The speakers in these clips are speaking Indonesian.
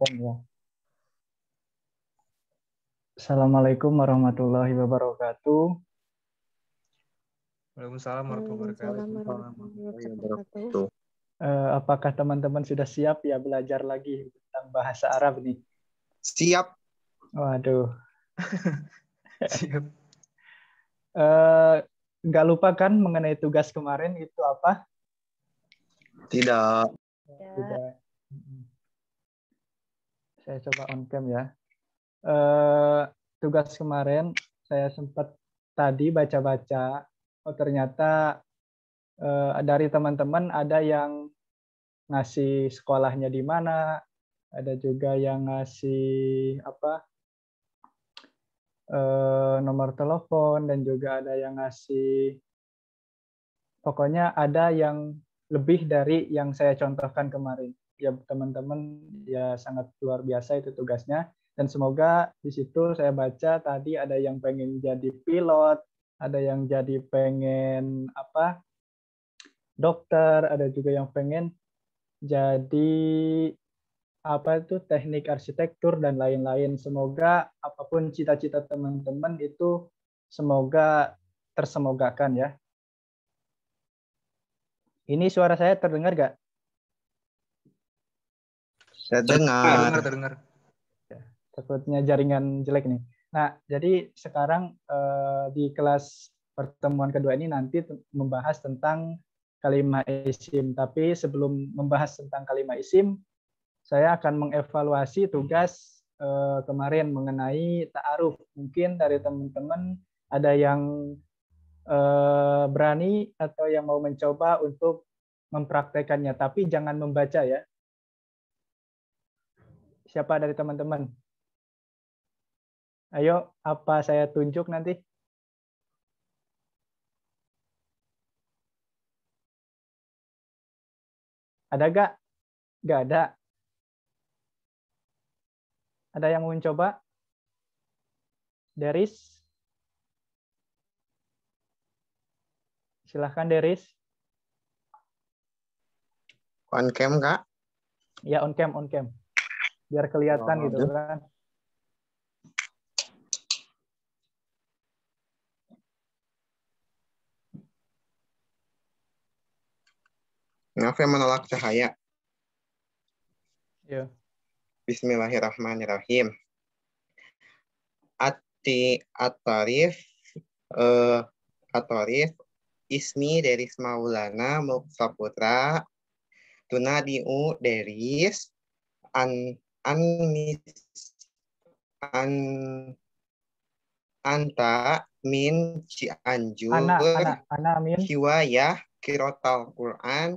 Ya. Assalamualaikum warahmatullahi wabarakatuh. Waalaikumsalam warahmatullahi Wabarakatuh. Apakah teman-teman sudah siap ya belajar lagi tentang bahasa Arab nih? Siap. Waduh. Siap. Nggak lupa kan mengenai tugas kemarin itu apa? Tidak. Tidak. Saya coba on cam ya. Tugas kemarin saya sempat tadi baca-baca. Oh ternyata dari teman-teman ada yang ngasih sekolahnya di mana, ada juga yang ngasih nomor telepon, dan juga ada yang ngasih, pokoknya ada yang lebih dari yang saya contohkan kemarin. Ya teman-teman, ya sangat luar biasa itu tugasnya, dan semoga di situ saya baca tadi ada yang pengen jadi pilot, ada yang jadi pengen dokter, ada juga yang pengen jadi teknik arsitektur dan lain-lain. Semoga apapun cita-cita teman-teman itu semoga tersemogakan ya. Ini suara saya terdengar nggak? Terdengar. Takutnya jaringan jelek nih. Nah, jadi sekarang di kelas pertemuan kedua ini nanti membahas tentang kalimat isim. Tapi sebelum membahas tentang kalimat isim, saya akan mengevaluasi tugas kemarin mengenai ta'aruf. Mungkin dari teman-teman ada yang berani atau yang mau mencoba untuk mempraktekannya, tapi jangan membaca ya. Siapa dari teman-teman? Ayo, apa saya tunjuk nanti? Ada gak? Gak ada. Ada yang mau mencoba? Deris? Silahkan Deris. On cam, Kak? Ya, on cam. Biar kelihatan gitu kan. Ngapain menolak cahaya? Ya. Bismillahirrahmanirrahim. At-tarif ismi Deris Maulana Muksaputra tunadiu Deris anta min Cianjur Ana min hiwayah kirotal Quran.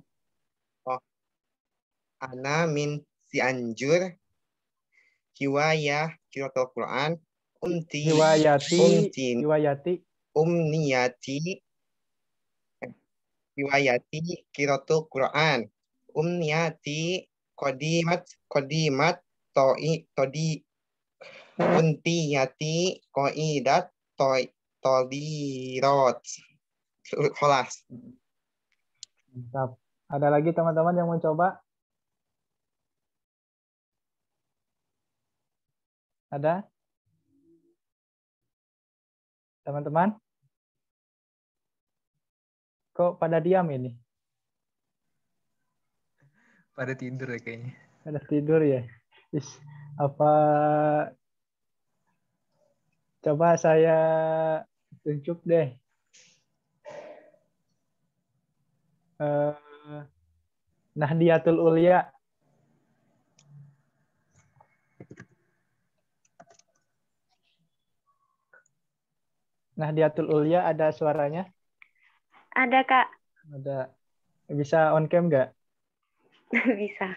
Ana min Cianjur hiwayah kirotal Quran. Hiwayati kirotul Quran. Umniyati kodimat todi untiyati koidat todirot. Kelas. Mantap. Ada lagi teman-teman yang mau coba? Ada? Teman-teman? Kok pada diam ini? Pada tidur ya kayaknya. Pada tidur ya? Apa coba saya tunjuk deh. Nahdiyatul Ulya. Nahdiyatul Ulya ada suaranya? Ada, Kak. Ada. Bisa on cam nggak? Bisa.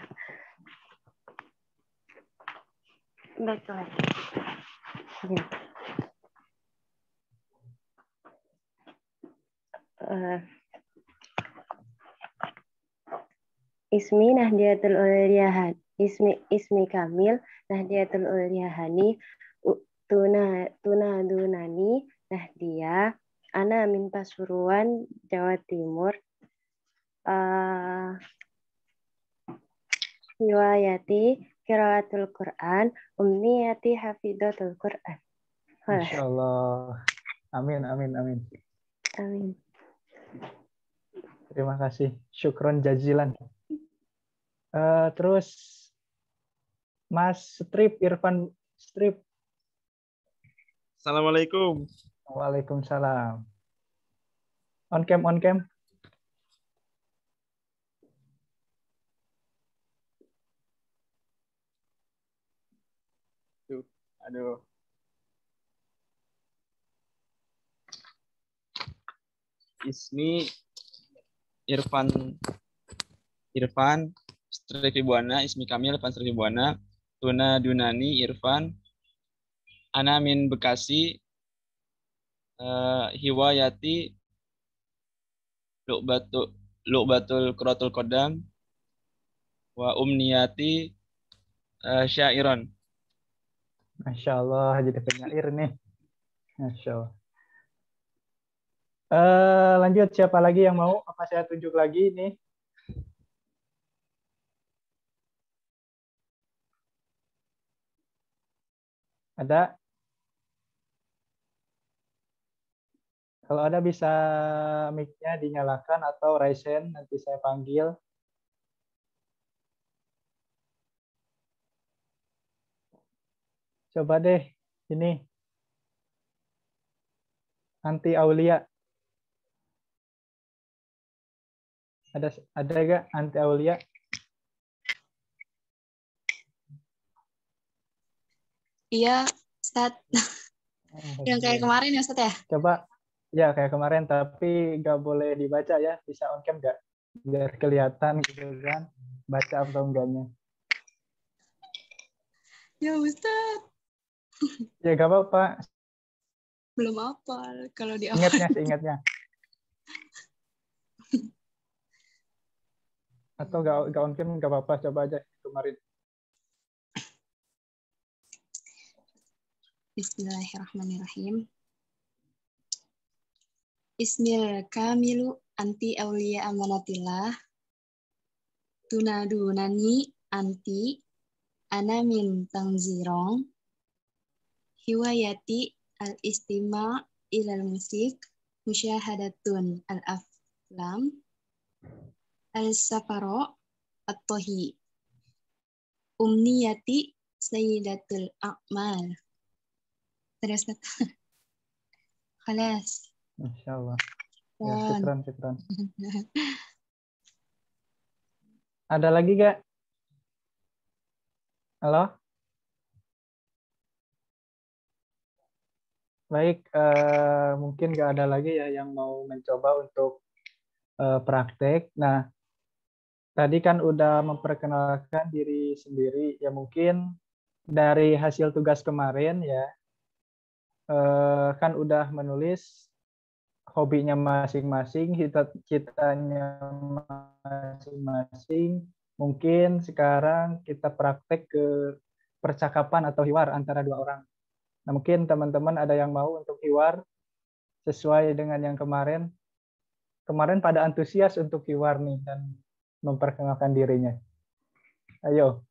Betul. Ya. Ismi Nahdiyatul Ulyahani. Ismi Kamil Nahdiyatul Ulyahani. Tunadunani Nahdia. Ana min Pasuruan, Jawa Timur. Riwayati qiraatul Quran, umniyati hafidhatul Quran. Masya Allah. Amin, amin, amin. Amin. Terima kasih. Syukron jazilan. Terus Mas Strip, Irfan Strip. Assalamualaikum. Waalaikumsalam. On cam, on cam. Aduh. Ismi Irfan Strifibuana, Ismi Kamil Irfan Strifibuana, Tuna Dunani Irfan, Ana min Bekasi, Hiwayati Lu'batul Quratul Qadam, wa umniyati syairon. Masya Allah, jadi penyair nih. Masya Allah. Lanjut, siapa lagi yang mau? Apa saya tunjuk lagi nih? Ada? Kalau ada bisa mic-nya dinyalakan atau raise hand, nanti saya panggil. Coba deh, ini. Anti Aulia. Ada nggak Anti Aulia? Iya, Ustaz. Yang kayak kemarin ya, Ustaz ya? Coba, ya kayak kemarin, tapi nggak boleh dibaca ya. Bisa on cam nggak? Biar kelihatan gitu kan, baca atau enggaknya. Ya, Ustaz. Ya nggak apa-apa. Belum hafal kalau di awal. Ingatnya, seingatnya. Atau nggak on cam nggak apa-apa, coba aja kemarin. Bismillahirrahmanirrahim. Ismil kamilu anti aulia amanatillah. Tunadunani anti ana min tangzirong. Hiwayati al-istima ilal musik. Musyahadatun al-aflam. Al-safaro at-tohi. Umniyati sayyidatul a'mal. Terus, Khalas. Masya Allah. Ya, syukran. Ada lagi nggak? Halo? Baik, mungkin nggak ada lagi ya yang mau mencoba untuk praktek. Nah, tadi kan udah memperkenalkan diri sendiri, ya mungkin dari hasil tugas kemarin ya, kan udah menulis hobinya masing-masing, cita-citanya masing-masing. Mungkin sekarang kita praktek ke percakapan atau hiwar antara dua orang. Nah, mungkin teman-teman ada yang mau untuk hiwar sesuai dengan yang kemarin. Kemarin pada antusias untuk hiwar nih dan memperkenalkan dirinya. Ayo.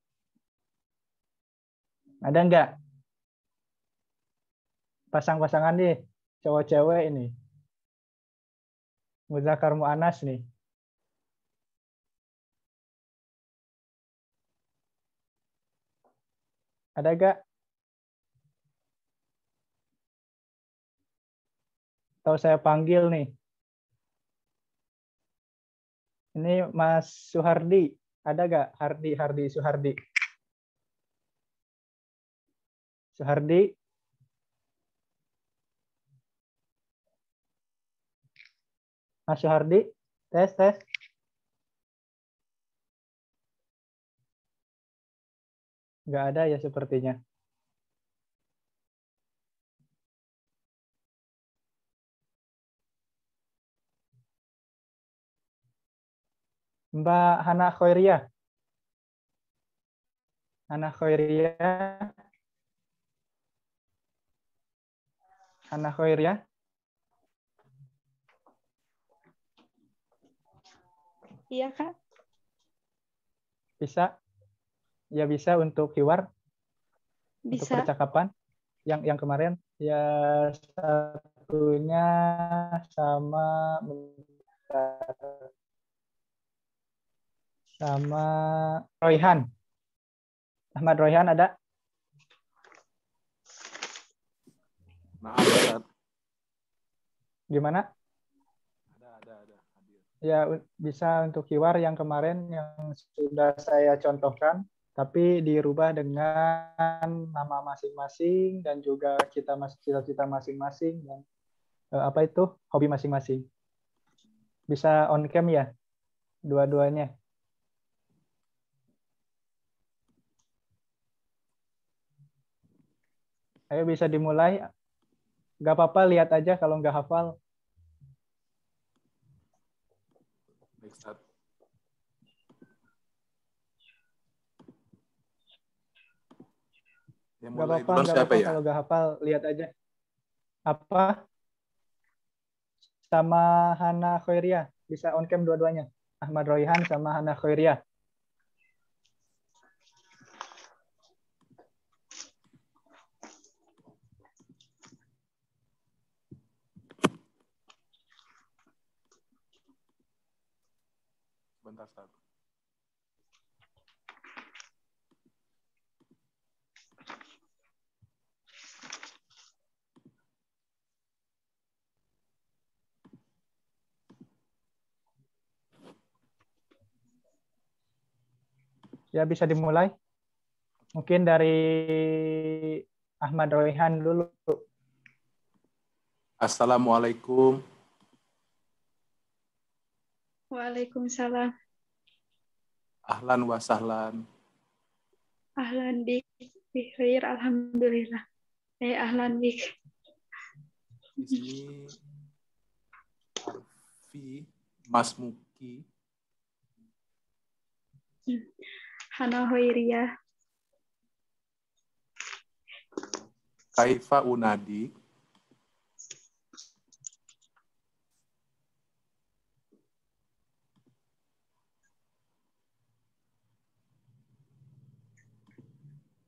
Ada nggak? Pasang-pasangan nih, cowok-cewek ini. Muzakar Mu'anas nih. Ada nggak? Atau saya panggil nih. Ini Mas Suhardi. Ada nggak? Hardi Suhardi. Suhardi. Mas Suhardi. Tes. Nggak ada ya sepertinya. Mbak Hana Khoiriyah. Hana Khoiriyah. Iya, Kak. Bisa? Ya bisa untuk hiwar, untuk Bisa. percakapan yang kemarin. Ya satunya sama Royhan. Ahmad Royhan ada? Nah, Ustaz. Gimana? Ada. Hadir. Ya bisa untuk hiwar yang kemarin yang sudah saya contohkan, tapi dirubah dengan nama masing-masing dan juga cita-cita masing-masing dan apa itu hobi masing-masing. Bisa on cam ya, dua-duanya. Ayo bisa dimulai. Gak apa-apa, lihat aja kalau nggak hafal. Baik, Ustaz. Yang Nggak mulai apa-apa, duluan nggak siapa apa-apa ya? kalau nggak hafal, lihat aja. Apa? Sama Hana Khairia. Bisa on cam dua-duanya. Ahmad Royhan sama Hana Khairia. Bentar, Ustaz. Ya bisa dimulai. Mungkin dari Ahmad Royhan dulu. Assalamualaikum. Waalaikumsalam. Ahlan wa sahlan. Ahlan bik. Bikhair, alhamdulillah. Ahlan bik. Ismi Arfi Masmuki. Hana Hoiriyah. Kaifa unadi.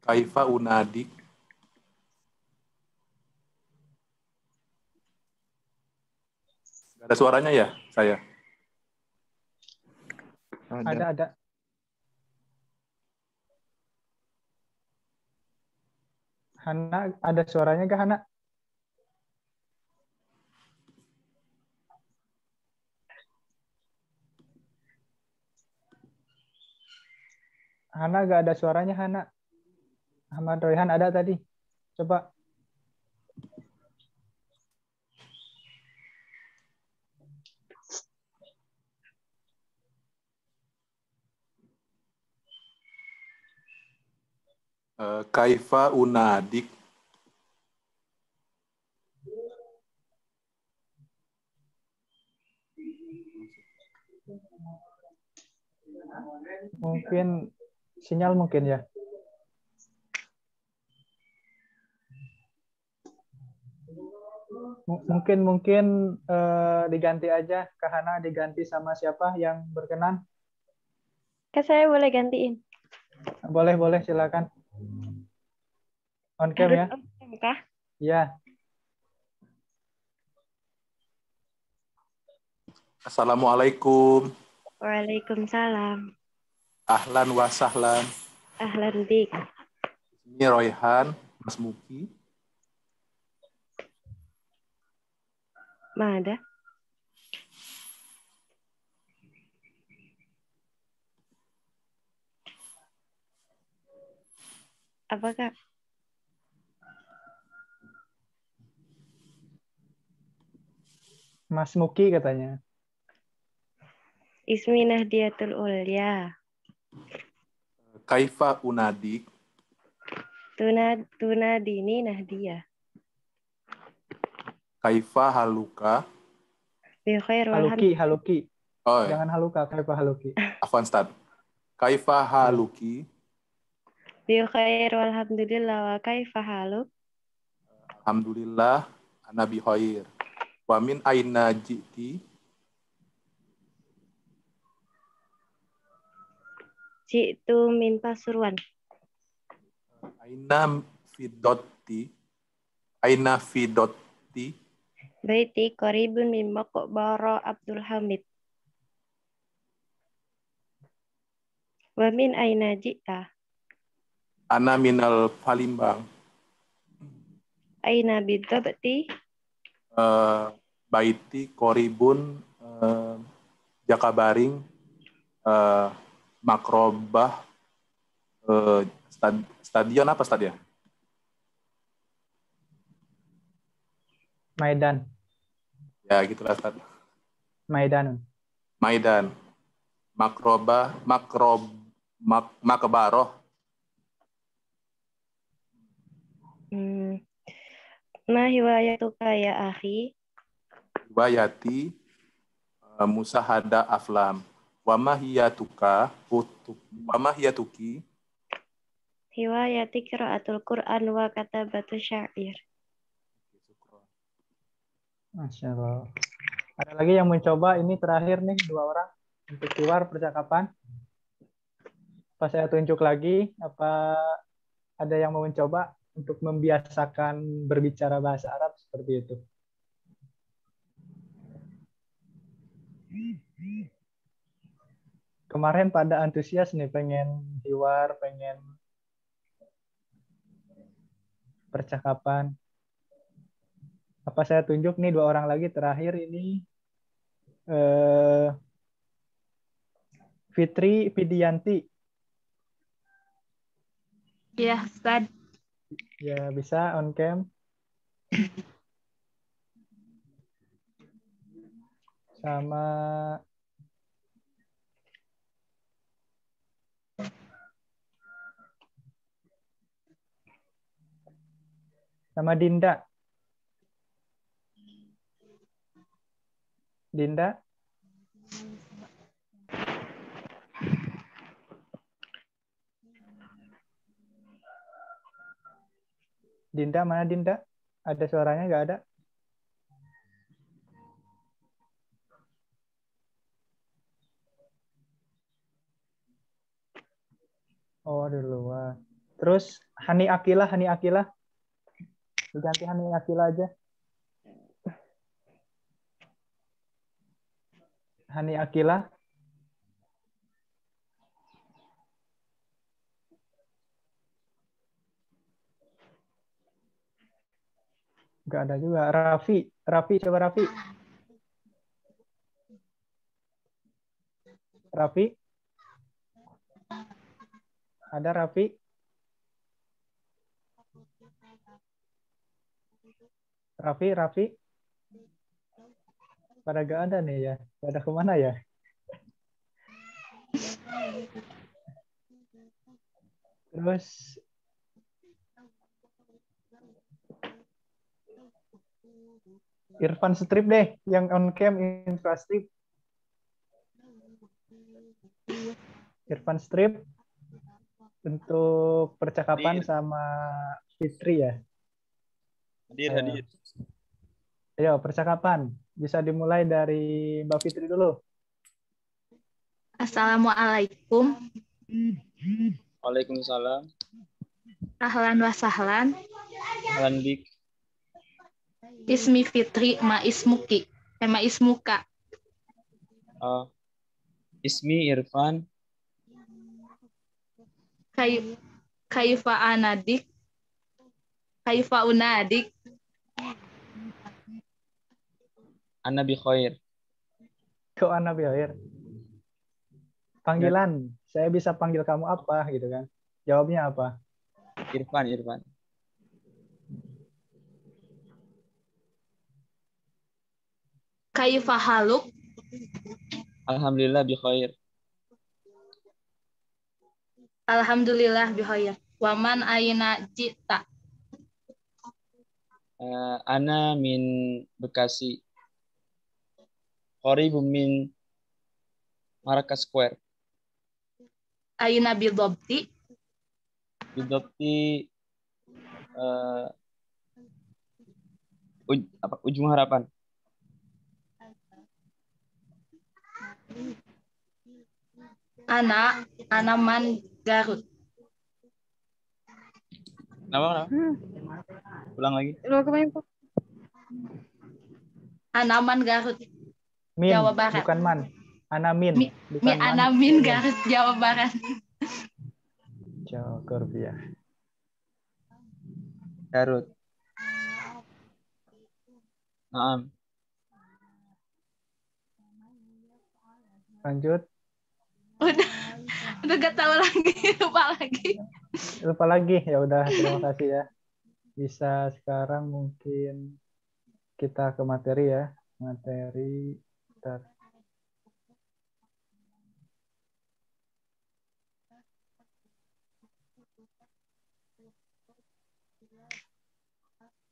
Kaifa unadik. Gak ada suaranya ya, saya? Ada. Hana, ada suaranya nggak Hana? Hana nggak ada suaranya Hana. Ahmad Royhan ada tadi. Coba. Kaifa unadik. Mungkin sinyal mungkin ya. Mungkin diganti aja. Kak Hana diganti sama siapa yang berkenan? Saya boleh gantiin. Boleh, silakan. On cam ya. Harus on cam kah? Ya. Assalamualaikum. Waalaikumsalam. Ahlan wa sahlan. Ahlan bik. Ini Royhan Masmuki. Mana? Apakah? Mas Muki katanya. Ismi Nahdiatul Ulya. Kaifa unadik. Tunadini Nahdia. Kaifa haluka. Bi khair wal Haluki. Oh, Jangan haluka, kaifa haluki. afwan Ustaz. Kaifa haluki. Bi khair walhamdulillah wa kaifa haluk? Alhamdulillah ana bi khair. Wa min aina ji'ti. Jitu min Pasuruan. Aina fidoti. Aina fidoti. Baiti qaribun min maqbara Abdul Hamid. Wa min aina ji'ta? Ana minal Palembang. Aina bidabti? Baiti koribun Jakabaring Makrobah stadion apa stadion? Maidan. Ya gitulah Stad. Maidan. Maidan. Makbaroh. Ma hiwayatuka ya akhi? Hiwayati musahada aflam. Wa mahiyatuki? Hiwayati qiraatul Qur'an wa katabatu syair. Masya Allah. Ada lagi yang mencoba, ini terakhir nih 2 orang untuk keluar percakapan. Apa saya tunjuk lagi? Apa ada yang mau mencoba untuk membiasakan berbicara bahasa Arab seperti itu? Kemarin pada antusias nih, pengen hiwar, pengen percakapan. Apa saya tunjuk nih 2 orang lagi terakhir ini, Fitri Fidianti. Ya, Ustaz. Ya, bisa on cam. Sama Dinda. Dinda. Dinda, mana Dinda? Ada suaranya nggak ada? Oh, di luar. Terus Hani Akila. Diganti Hani Akila aja. Hani Akila. Nggak ada juga. Raffi, coba Raffi. Raffi. Ada Raffi? Raffi. Pada nggak ada nih ya. Pada kemana ya? Terus Irfan Strip deh, yang on cam Infrastrip. Irfan Strip untuk percakapan sama Fitri ya. Hadir. Ayo percakapan. Bisa dimulai dari Mbak Fitri dulu. Assalamualaikum. Waalaikumsalam. Ahlan wa sahlan. Ahlan bik. Ismi Fitri ma ismuki. Ma ismuka. Ismi Irfan. Kaifa anadik. Kaifa unadik. Ana bi khair. Kok Ana bi khair? Panggilan. Saya bisa panggil kamu apa gitu kan? Jawabnya apa? Irfan. Kaifa haluk. Alhamdulillah bi khair. Alhamdulillah bi khair. Waman aina jita. Ana min Bekasi. Qaribun min Markas Square. Aina bidobti. Bidobti Ujung Harapan. Anaman Garut. Kenapa? Ulang lagi. Anaman Garut, Min, Jawa Barat. bukan man. Anamin, bukan man. Anamin Min. Garut, Jawa Barat. Jawa Korbia. Garut. Naam. Lanjut. Udah gak tahu lagi, lupa lagi. Ya udah, terima kasih ya. Bisa sekarang mungkin kita ke materi ya. Materi. Bentar.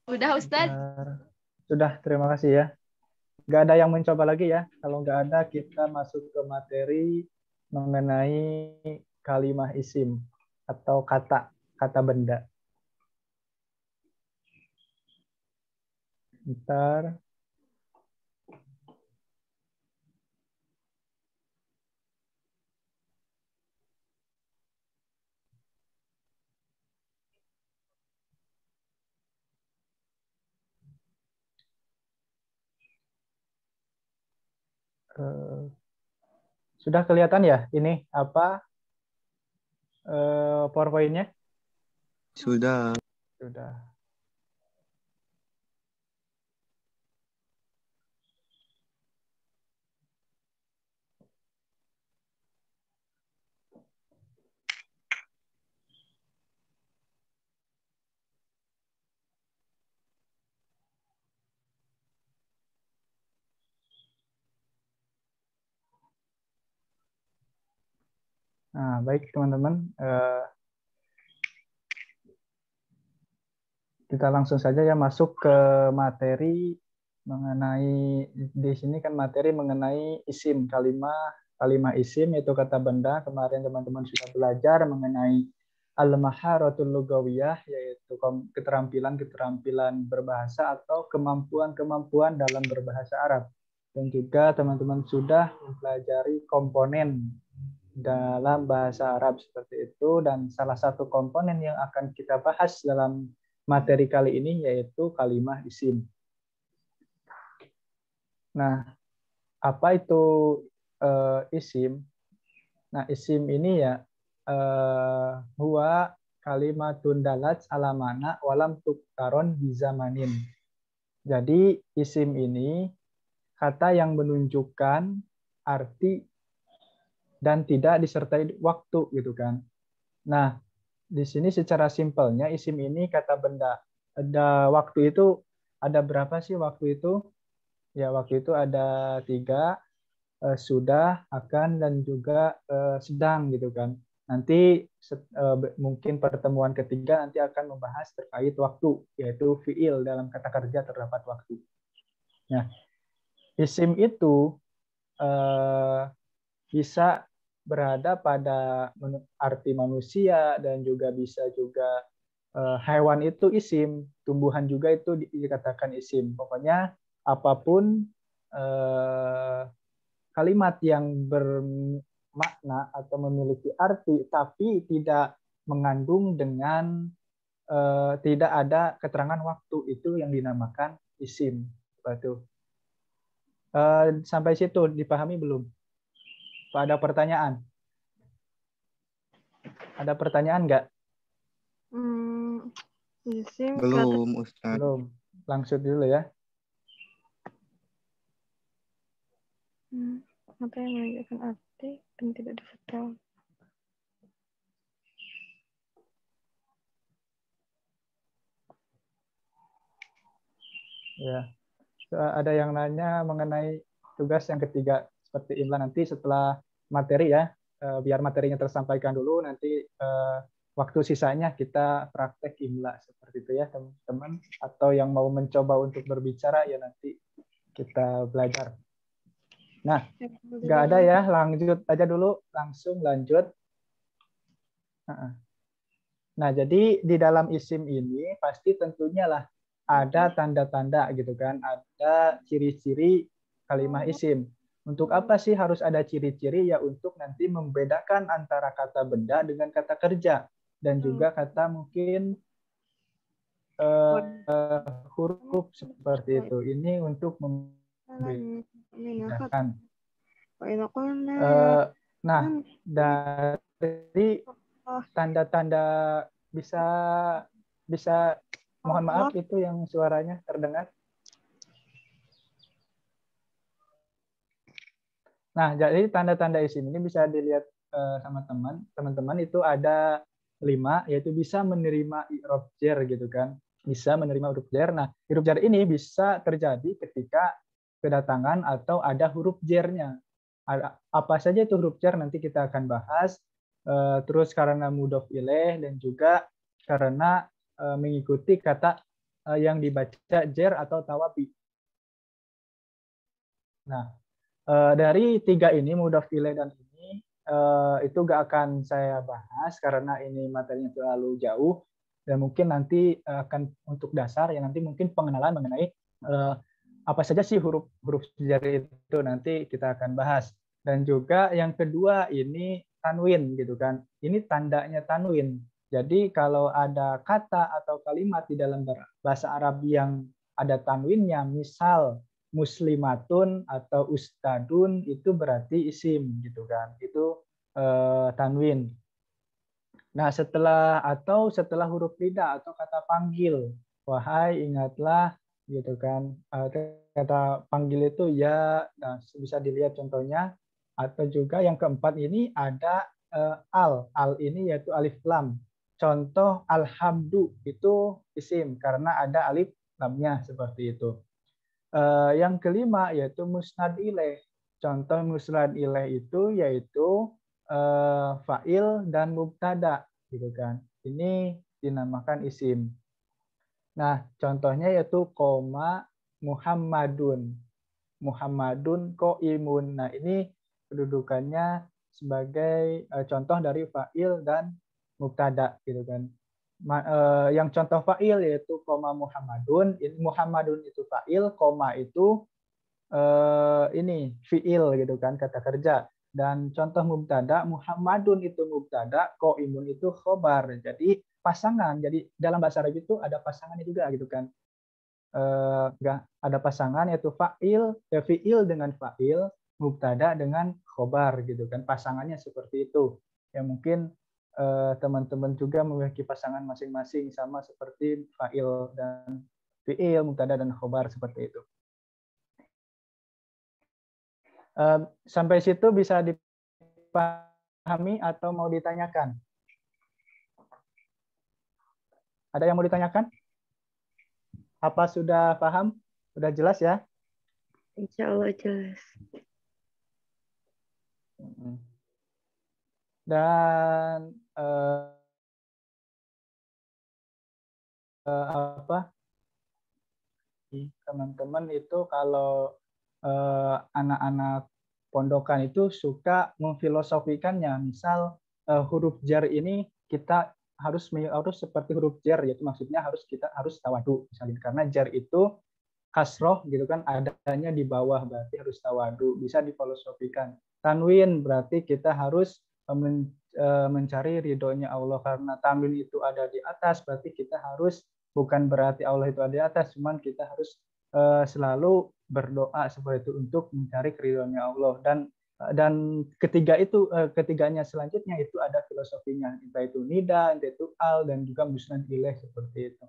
Udah Ustadz? Sudah, terima kasih ya. Nggak ada yang mencoba lagi ya. Kalau nggak ada, kita masuk ke materi mengenai kalimah isim atau kata benda. Bentar. Sudah kelihatan ya ini apa PowerPoint-nya? Sudah. Sudah. Nah, baik teman-teman. Kita langsung saja ya masuk ke materi mengenai, di sini kan materi mengenai isim, kalimah isim yaitu kata benda. Kemarin teman-teman sudah belajar mengenai al-maharatul lugawiyah, yaitu keterampilan berbahasa atau kemampuan dalam berbahasa Arab. Dan juga teman-teman sudah mempelajari komponen dalam bahasa Arab seperti itu, dan salah satu komponen yang akan kita bahas dalam materi kali ini yaitu kalimah isim. Nah, apa itu isim? Nah, isim ini ya huwa kalimatun dalat ala mana walam tuktaron bizamanin. Jadi isim ini kata yang menunjukkan arti dan tidak disertai waktu gitu kan. Nah, di sini secara simpelnya isim ini kata benda. Ada waktu itu, ada berapa sih waktu itu? Ya, waktu itu ada 3, sudah, akan, dan juga sedang gitu kan. Nanti mungkin pertemuan ketiga nanti akan membahas terkait waktu, yaitu fiil dalam kata kerja terdapat waktu. Nah, isim itu bisa berada pada arti manusia dan juga bisa juga hewan itu isim, tumbuhan juga itu dikatakan isim. Pokoknya apapun kalimat yang bermakna atau memiliki arti tapi tidak mengandung dengan tidak ada keterangan waktu, itu yang dinamakan isim. Betul. Sampai situ dipahami belum? Ada pertanyaan? Ada pertanyaan nggak? Isim Belum, Ustaz. Belum. Langsung dulu ya. Apa yang menunjukkan arti dan tidak disertai. Ya. Ada yang nanya mengenai tugas yang ketiga seperti imla nanti setelah materi ya. Biar materinya tersampaikan dulu, nanti waktu sisanya kita praktek imla seperti itu ya teman-teman. Atau yang mau mencoba untuk berbicara ya nanti kita belajar. Nah, nggak ada ya, lanjut aja dulu, langsung lanjut. Nah, jadi di dalam isim ini pasti tentunya lah ada tanda-tanda gitu kan, ada ciri-ciri kalimah isim. Untuk apa sih harus ada ciri-ciri? Ya untuk nanti membedakan antara kata benda dengan kata kerja. Dan juga kata mungkin huruf seperti itu. Ini untuk membedakan. Nah, dari tanda-tanda bisa mohon maaf itu yang suaranya terdengar. Nah, jadi tanda-tanda isim ini bisa dilihat sama teman-teman itu ada 5, yaitu bisa menerima i'rab jar gitu kan. Bisa menerima huruf jar. Nah, huruf jar ini bisa terjadi ketika kedatangan atau ada huruf jarnya. Apa saja itu huruf jar nanti kita akan bahas. Terus karena mudhof ilaih dan juga karena mengikuti kata yang dibaca jar atau tawabi. Nah, dari 3 ini, mudhof ilaih dan ini, itu gak akan saya bahas karena ini materinya terlalu jauh. Dan mungkin nanti akan untuk dasar, ya nanti mungkin pengenalan mengenai apa saja sih huruf jar itu nanti kita akan bahas. Dan juga yang kedua ini tanwin gitu kan. Ini tandanya tanwin. Jadi kalau ada kata atau kalimat di dalam bahasa Arab yang ada tanwinnya, misal muslimatun atau ustadun, itu berarti isim gitu kan. Itu tanwin. Nah, setelah huruf nida atau kata panggil, wahai ingatlah gitu kan. Kata panggil itu ya, nah, bisa dilihat contohnya. Atau juga yang keempat ini ada al ini yaitu alif lam. Contoh alhamdu itu isim karena ada alif lamnya seperti itu. Yang kelima yaitu musnad ilaih. Contoh musnad ilaih itu yaitu fa'il dan mubtada gitu kan. Ini dinamakan isim. Nah, contohnya yaitu koma Muhammadun. Muhammadun qaimun. Nah, ini kedudukannya sebagai contoh dari fa'il dan mubtada gitu kan. Yang contoh fa'il yaitu koma Muhammadun. Muhammadun itu fa'il, koma itu ini fi'il gitu kan, kata kerja. Dan contoh mubtada, Muhammadun itu mubtada, qaimun itu khobar. Jadi pasangan. Jadi dalam bahasa Arab itu ada pasangannya juga gitu kan. Ada pasangan yaitu fi'il dengan fa'il, mubtada dengan khobar gitu kan. Pasangannya seperti itu. Ya mungkin teman-teman juga memiliki pasangan masing-masing sama seperti fa'il dan fi'il, mubtada dan khobar seperti itu. Sampai situ bisa dipahami atau mau ditanyakan? Ada yang mau ditanyakan? Apa sudah paham? Sudah jelas ya? Insya Allah jelas. Dan teman-teman itu kalau anak-anak pondokan itu suka memfilosofikannya. Misal huruf jar ini kita harus seperti huruf jar, yaitu maksudnya kita harus tawadu misalnya, karena jar itu kasroh gitu kan, adanya di bawah berarti harus tawadu, bisa difilosofikan. Tanwin berarti kita harus mencari ridhonya Allah, karena tanwin itu ada di atas berarti kita harus, bukan berarti Allah itu ada di atas, cuman kita harus selalu berdoa seperti itu untuk mencari keridhoannya Allah. Dan ketiganya selanjutnya itu ada filosofinya, entah itu nida, entah itu al, dan juga musnad ilaih seperti itu.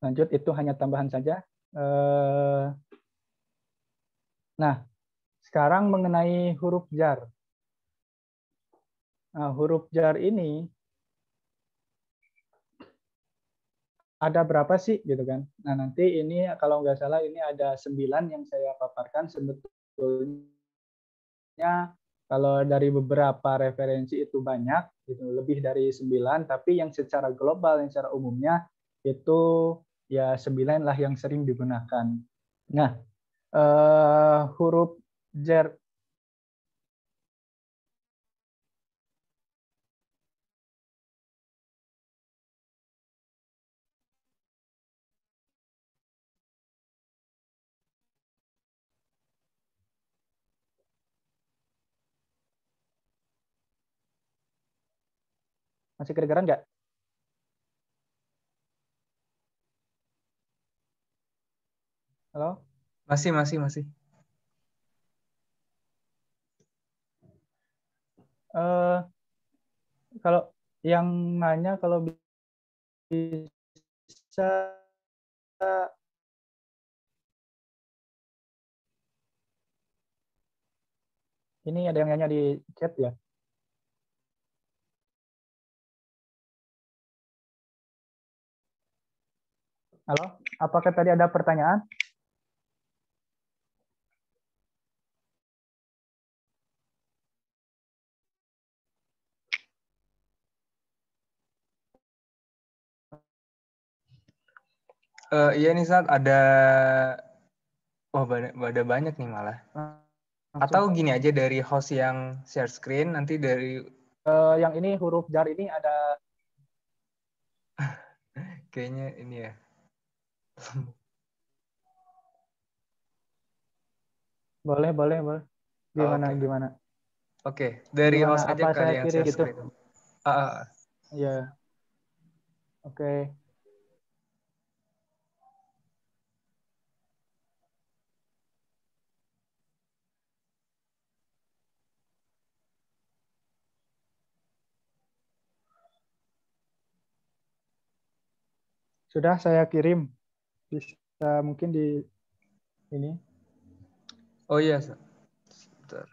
Lanjut, itu hanya tambahan saja. Nah, sekarang mengenai huruf jar. Nah, huruf jar ini ada berapa sih gitu kan? Nah, nanti ini kalau nggak salah ini ada 9 yang saya paparkan. Sebetulnya kalau dari beberapa referensi itu banyak, gitu, lebih dari 9, tapi yang secara global, yang secara umumnya itu ya 9 lah yang sering digunakan. Nah, huruf jar Masih kedengaran nggak? Halo? Masih. Eh, kalau yang nanya kalau bisa ini ada yang nanya di chat ya. Halo? Apakah tadi ada pertanyaan? Iya nih saat ada ada banyak nih malah. Atau Langsung. gini aja dari host yang share screen nanti dari Yang ini huruf jar ini ada kayaknya ini ya. boleh. Gimana Oke. gimana? Oke, dari Gimana? host aja Apa kali saya yang kirim share gitu? screen. Ah. Iya. Oke. Sudah saya kirim. Bisa mungkin di ini. Oh iya, sebentar.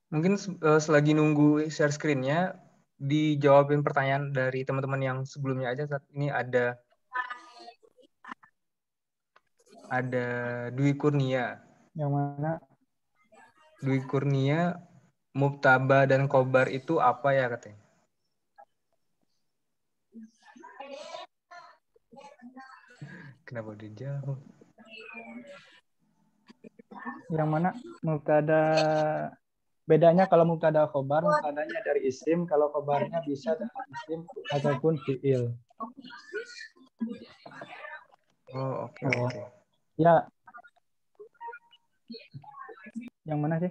Mungkin selagi nunggu share screen-nya, dijawabin pertanyaan dari teman-teman yang sebelumnya aja. Saat ini ada Dwi Kurnia. Yang mana? Dwi Kurnia, Mubtaba dan Khobar itu apa ya katanya? Kenapa dijawab? Yang mana? Mubtada. Bedanya kalau mubtada khobar, mubtadanya dari isim, kalau khobarnya bisa dari isim ataupun fiil. Oh, oke. Ya. Yang mana sih?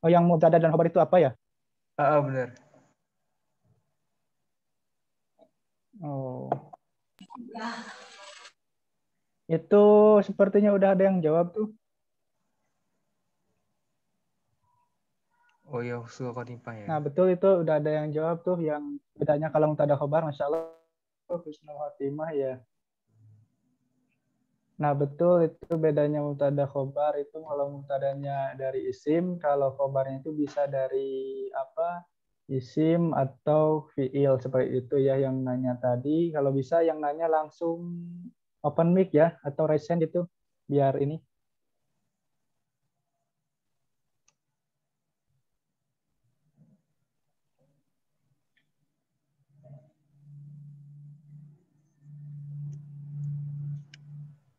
Oh, yang mubtada dan khobar itu apa ya? Benar. Oh. Itu sepertinya udah ada yang jawab tuh. Oh iya, usul Qadifah ya. Nah, betul itu udah ada yang jawab tuh yang bedanya kalau mubtada khobar, Masya Allah, husnul khotimah ya. Nah, betul itu bedanya mubtada khobar itu kalau mubtadanya dari isim, kalau khobarnya itu bisa dari apa? Isim atau fiil seperti itu ya yang nanya tadi. Kalau bisa yang nanya langsung open mic ya atau raise hand itu biar ini.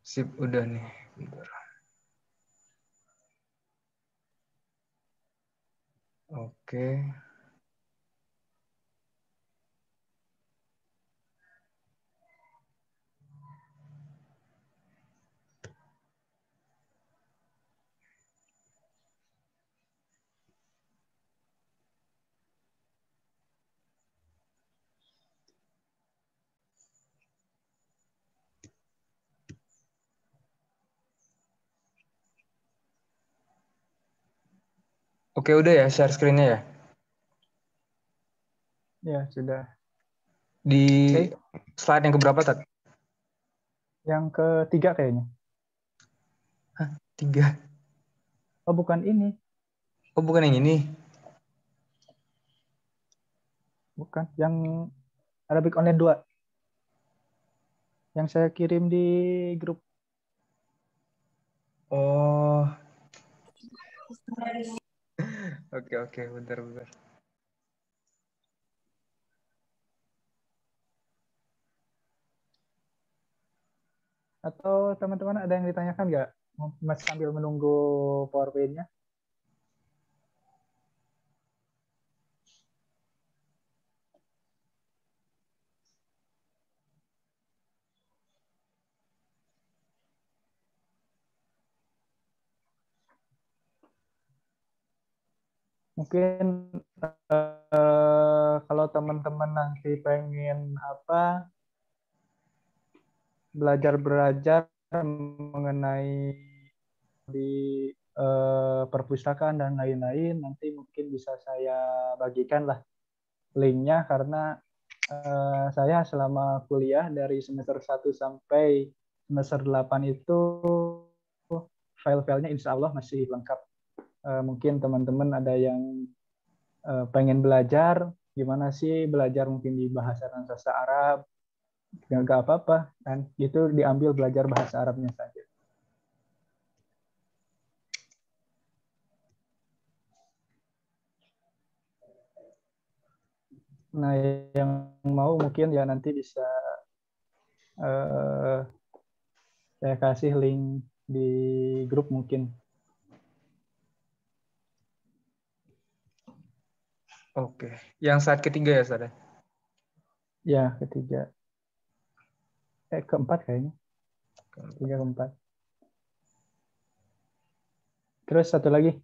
Sip, udah nih. Bentar. Oke. Oke, udah ya share screen-nya ya. Ya, sudah. Di Oke. slide yang keberapa, Tat? Yang ketiga kayaknya. 3. Oh, bukan ini. Oh, bukan yang ini. Bukan. Yang Arabic Online 2. Yang saya kirim di grup. Oh, oke, bentar. Atau teman-teman ada yang ditanyakan nggak? Masih sambil menunggu PowerPoint-nya? Mungkin kalau teman-teman nanti pengen belajar mengenai di perpustakaan dan lain-lain, nanti mungkin bisa saya bagikan lah linknya, karena saya selama kuliah dari semester 1 sampai semester 8 itu file-filenya insya Allah masih lengkap. Mungkin teman-teman ada yang pengen belajar, gimana sih belajar mungkin di bahasa dan sastra Arab, nggak apa-apa kan, itu diambil belajar bahasa Arabnya saja. Nah, yang mau mungkin ya nanti bisa saya kasih link di grup mungkin. Oke, yang saat ketiga ya, Ustaz? Ya, ketiga. Keempat kayaknya. Ketiga, keempat. Terus satu lagi.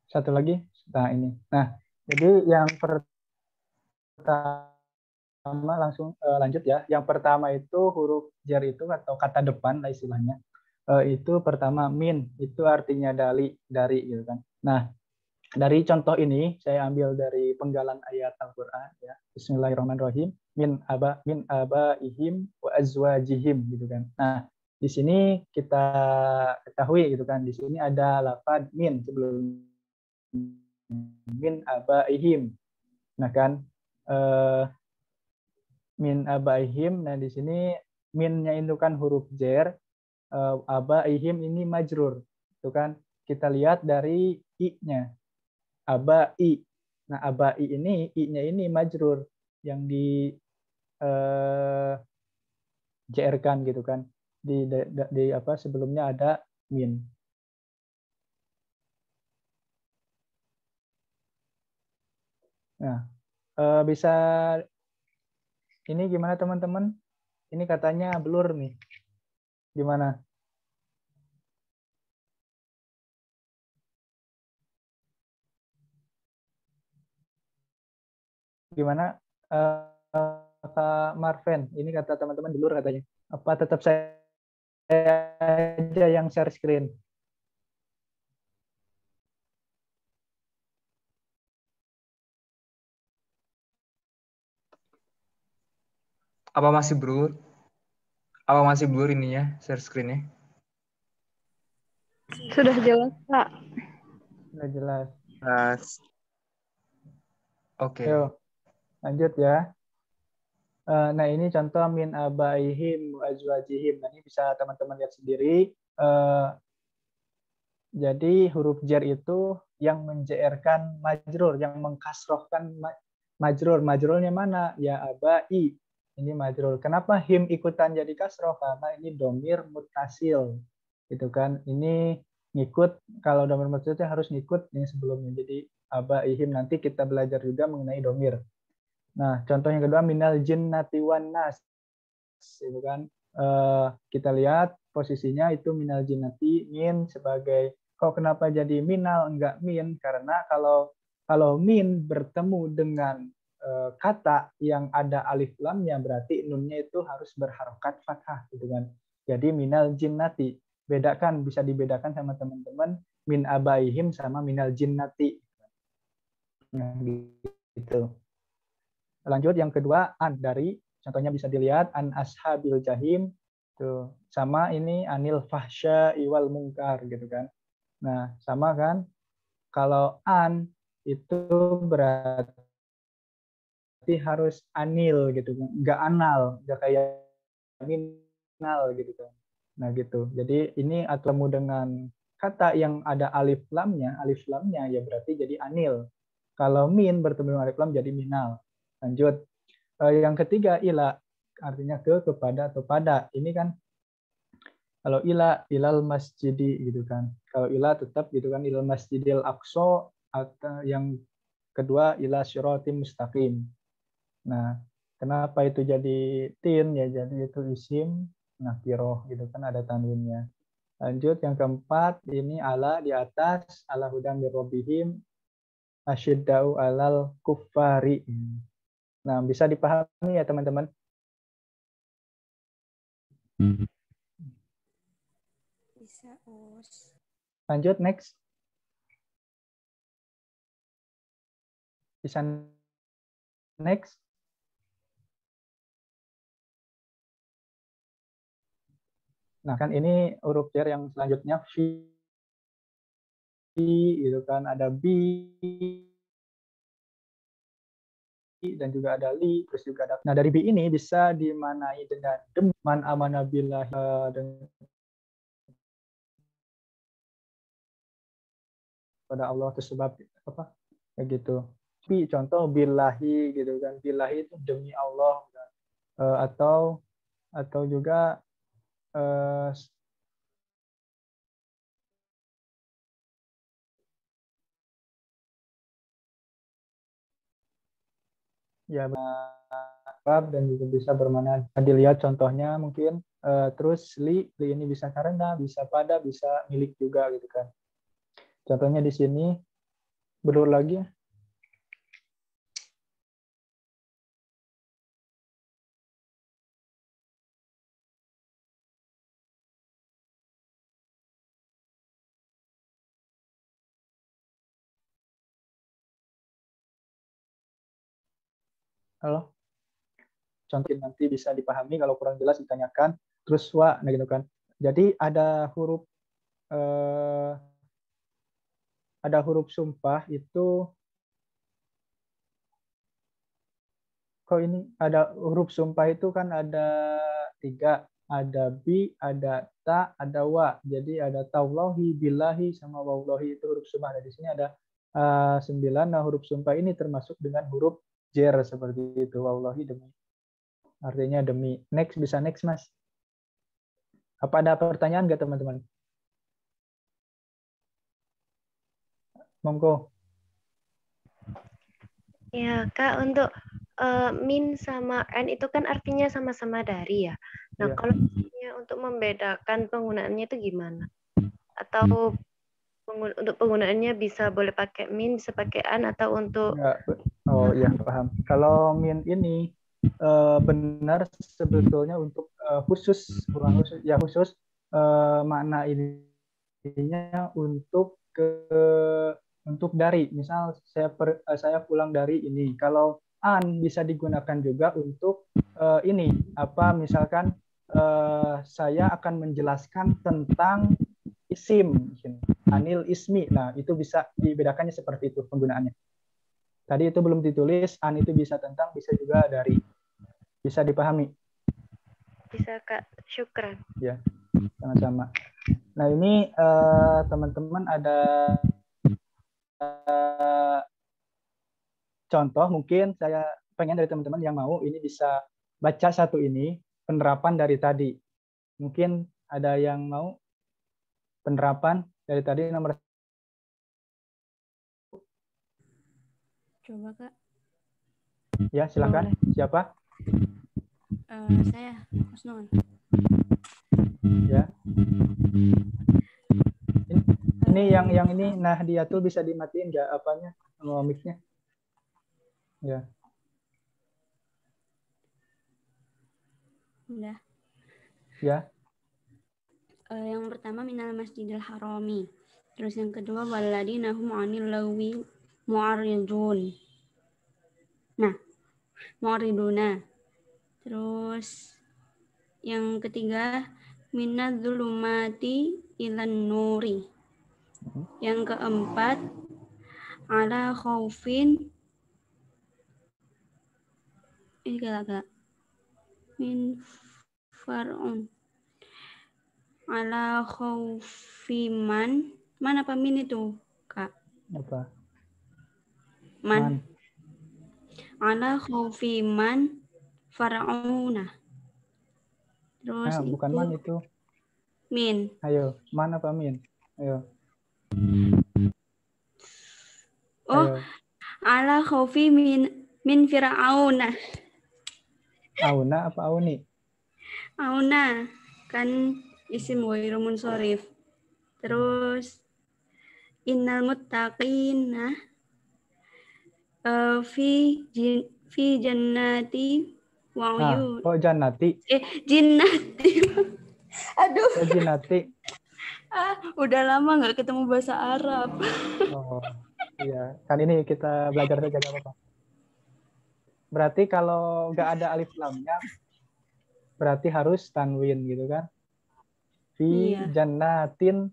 Satu lagi. Nah, ini. Nah, jadi yang pertama langsung lanjut ya. Yang pertama itu huruf jar itu atau kata depan lah istilahnya. Itu pertama min, itu artinya dari gitu kan. Nah, dari contoh ini saya ambil dari penggalan ayat Al-Qur'an ya. Bismillahirrahmanirrahim. Min abaihim wa azwajihim gitu kan. Nah, di sini kita ketahui gitu kan. Di sini ada lafaz min sebelum min abaihim. Nah kan min abaihim. Nah di sini minnya itu kan huruf jar, abaihim ini majrur. Itu kan kita lihat dari i-nya. Abai. Nah, abai ini i-nya ini majrur yang di JR-kan gitu kan. Di apa sebelumnya ada min. Nah, bisa ini gimana teman-teman? Ini katanya blur nih. Gimana? Gimana Kak Marven? Ini kata teman-teman blur katanya. Apa tetap saya aja yang share screen? Apa masih blur? Apa masih blur ininya, share screen-nya? Sudah jelas, Pak. Sudah jelas. Oke. Yuk, lanjut ya. Nah, ini contoh min abaihim wa azwajihim. Nah, ini bisa teman-teman lihat sendiri. Jadi huruf jar itu yang menjrkan majrur, yang mengkasrohkan majrur. Majrurnya mana? Ya abai. Ini majrur. Kenapa him ikutan jadi kasroh? Karena ini domir mutasil. Gitu kan. Ini ngikut, kalau domir mutasil harus ngikut ini sebelumnya. Jadi abaihim, nanti kita belajar juga mengenai domir. Nah, contoh yang kedua minal jinnati wan nas. Itu kan kita lihat posisinya itu minal jinnati, min sebagai, kok kenapa jadi minal enggak min? Karena kalau min bertemu dengan kata yang ada alif lamnya, berarti nunnya itu harus berharokat fathah gitu kan. Jadi minal jinnati. Bedakan, bisa dibedakan sama teman-teman min abaihim sama minal jinnati. Nah, gitu. Lanjut yang kedua an, dari contohnya bisa dilihat an ashabil jahim tuh, sama ini anil fahsya iwal mungkar gitu kan. Nah, sama kan? Kalau an itu berarti harus anil gitu, nggak anal, nggak kayak minal gitu kan. Nah gitu. Jadi ini ketemu dengan kata yang ada alif lamnya ya berarti jadi anil. Kalau min bertemu dengan alif lam jadi minal. Lanjut. Yang ketiga ila, artinya kepada atau pada. Ini kan kalau ilal masjidi gitu kan. Kalau ila tetap gitu kan, ilal masjidil aqsa, atau yang kedua ila syiratim mustaqim. Nah, kenapa itu jadi tin ya? Jadi itu isim nakiroh gitu kan, ada tanwinnya. Lanjut yang keempat, ini ala di atas, ala hudam birobihim asyiddau alal kuffari. Nah, bisa dipahami ya teman-teman? Bisa, Us. Lanjut, next. Bisa next. Nah, kan ini huruf jar yang selanjutnya fi gitu kan, ada bi dan juga ada li, terus juga ada. Nah, dari bi ini bisa dimanai dengan man amana billah pada Allah tersebab apa kayak gitu. Bi contoh billahi gitu kan, billahi itu demi Allah kan. Atau juga ya dan juga bisa bermakna dilihat contohnya mungkin terus li ini bisa karena, bisa pada, bisa milik juga gitu kan. Contohnya di sini berulang lagi. Halo. Contoh nanti bisa dipahami, kalau kurang jelas ditanyakan. Terus wa, nah gitu kan. Jadi ada huruf sumpah itu. Kok ini ada huruf sumpah itu kan ada 3, ada bi, ada ta, ada wa. Jadi ada taullahi, billahi, sama wallahi, itu huruf sumpah. Nah, di sini ada 9. Nah, huruf sumpah ini termasuk dengan huruf jer seperti itu. Wallahi demi. Artinya demi. Next, bisa next, Mas. Apa ada pertanyaan nggak, teman-teman? Monggo. Ya, Kak, untuk min sama n itu kan artinya sama-sama dari ya. Nah, kalau misalnya untuk membedakan penggunaannya itu gimana? Atau untuk penggunaannya bisa boleh pakai min, bisa pakai an, atau untuk... Ya, oh iya, paham. Kalau min ini benar sebetulnya untuk khusus, bukan khusus, ya khusus makna ininya untuk dari. Misal saya pulang dari ini. Kalau an bisa digunakan juga untuk ini apa, misalkan saya akan menjelaskan tentang isim, anil ismi. Nah, itu bisa dibedakannya seperti itu penggunaannya. Tadi itu belum ditulis, an itu bisa tentang, bisa juga dari. Bisa dipahami? Bisa, Kak. Syukran. Ya, sama-sama. Nah, ini teman-teman ada contoh, mungkin saya pengen dari teman-teman yang mau ini bisa baca satu ini, penerapan dari tadi. Mungkin ada yang mau penerapan dari tadi nomor. Coba, Kak. Ya, silakan. Siapa? Saya, Husnul. Ya. Ini yang ini Nahdiatul bisa dimatiin nggak apanya, mic-nya? Ya. Udah. Ya. Yang pertama minal masjidil harami. Terus yang kedua waladina hum 'anil lagwi mu'aridun. Nah, mu'ariduna. Terus yang ketiga minadz-zulumati ilan nuri. Yang keempat ala khaufin ini kagak. Min far'un. Ala khaufiman. Man apa min itu, Kak? Apa? Man. Ala khaufiman far'una. Terus Nah, bukan itu man itu. min. Ayo, man apa min? Ayo. Oh, Ayo. ala khaufi min fir'auna. Auna apa auni? Auna kan isim ghairu munsharif. Terus innal muttaqina fi jannati wa uyun. Oh, jannati. Jinnati. Aduh. Oh, jinnati. Udah lama nggak ketemu bahasa Arab. Oh, iya. Kan ini kita belajar saja nggak apa-apa. Berarti kalau nggak ada alif lamnya, berarti harus tanwin gitu kan? Fi Iya. jannatin.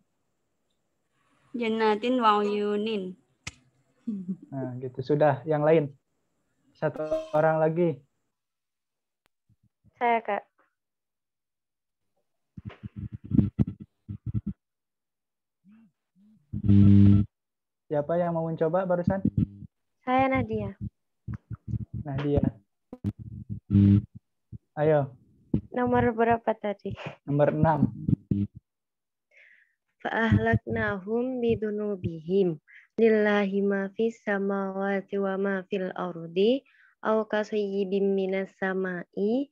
Jannatin wa uyunin. Nah, gitu. Sudah. Yang lain. Satu orang lagi. Saya, Kak. Siapa yang mau mencoba barusan? Saya Nadia. Nadia. Ayo. Nomor berapa tadi? Nomor 6. Fa'ahlaknahum bidunubihim. Lillahi ma fis samawati wa ma fil ardi aw kasayyibin minas samai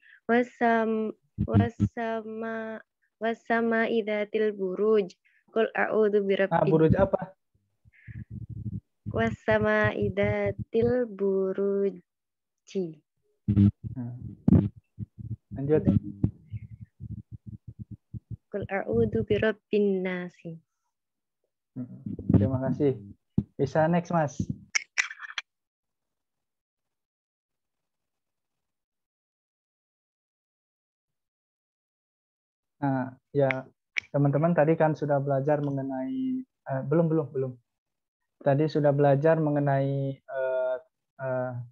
wasama idzatil buruj. Qul a'udzu birabbin. Buruj apa? Wasama idzatil buruji. Lanjut. Qul a'udzu birabbin nasi. Terima kasih. Bisa next, Mas. Nah, ya teman-teman tadi kan sudah belajar mengenai belum. Tadi sudah belajar mengenai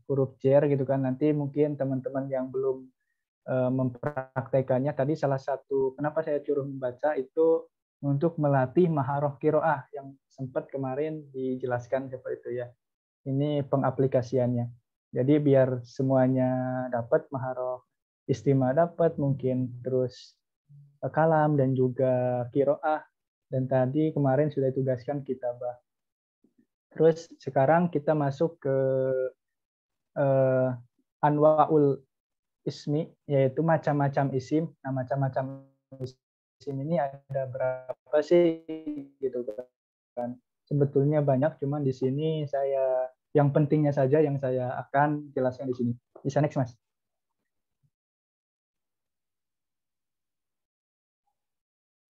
huruf jar gitu kan. Nanti mungkin teman-teman yang belum mempraktekannya tadi salah satu kenapa saya suruh membaca itu untuk melatih maharoh kiroah yang sempat kemarin dijelaskan seperti itu ya. Ini pengaplikasiannya. Jadi biar semuanya dapat maharoh istimah dapat, mungkin terus kalam dan juga kiroah. Dan tadi kemarin sudah ditugaskan kitabah. Terus sekarang kita masuk ke anwa'ul ismi, yaitu macam-macam isim. Nah, macam-macam isim ini ada berapa sih gitu kan? Sebetulnya banyak, cuman di sini saya yang pentingnya saja yang saya akan jelaskan di sini. Bisa next, Mas.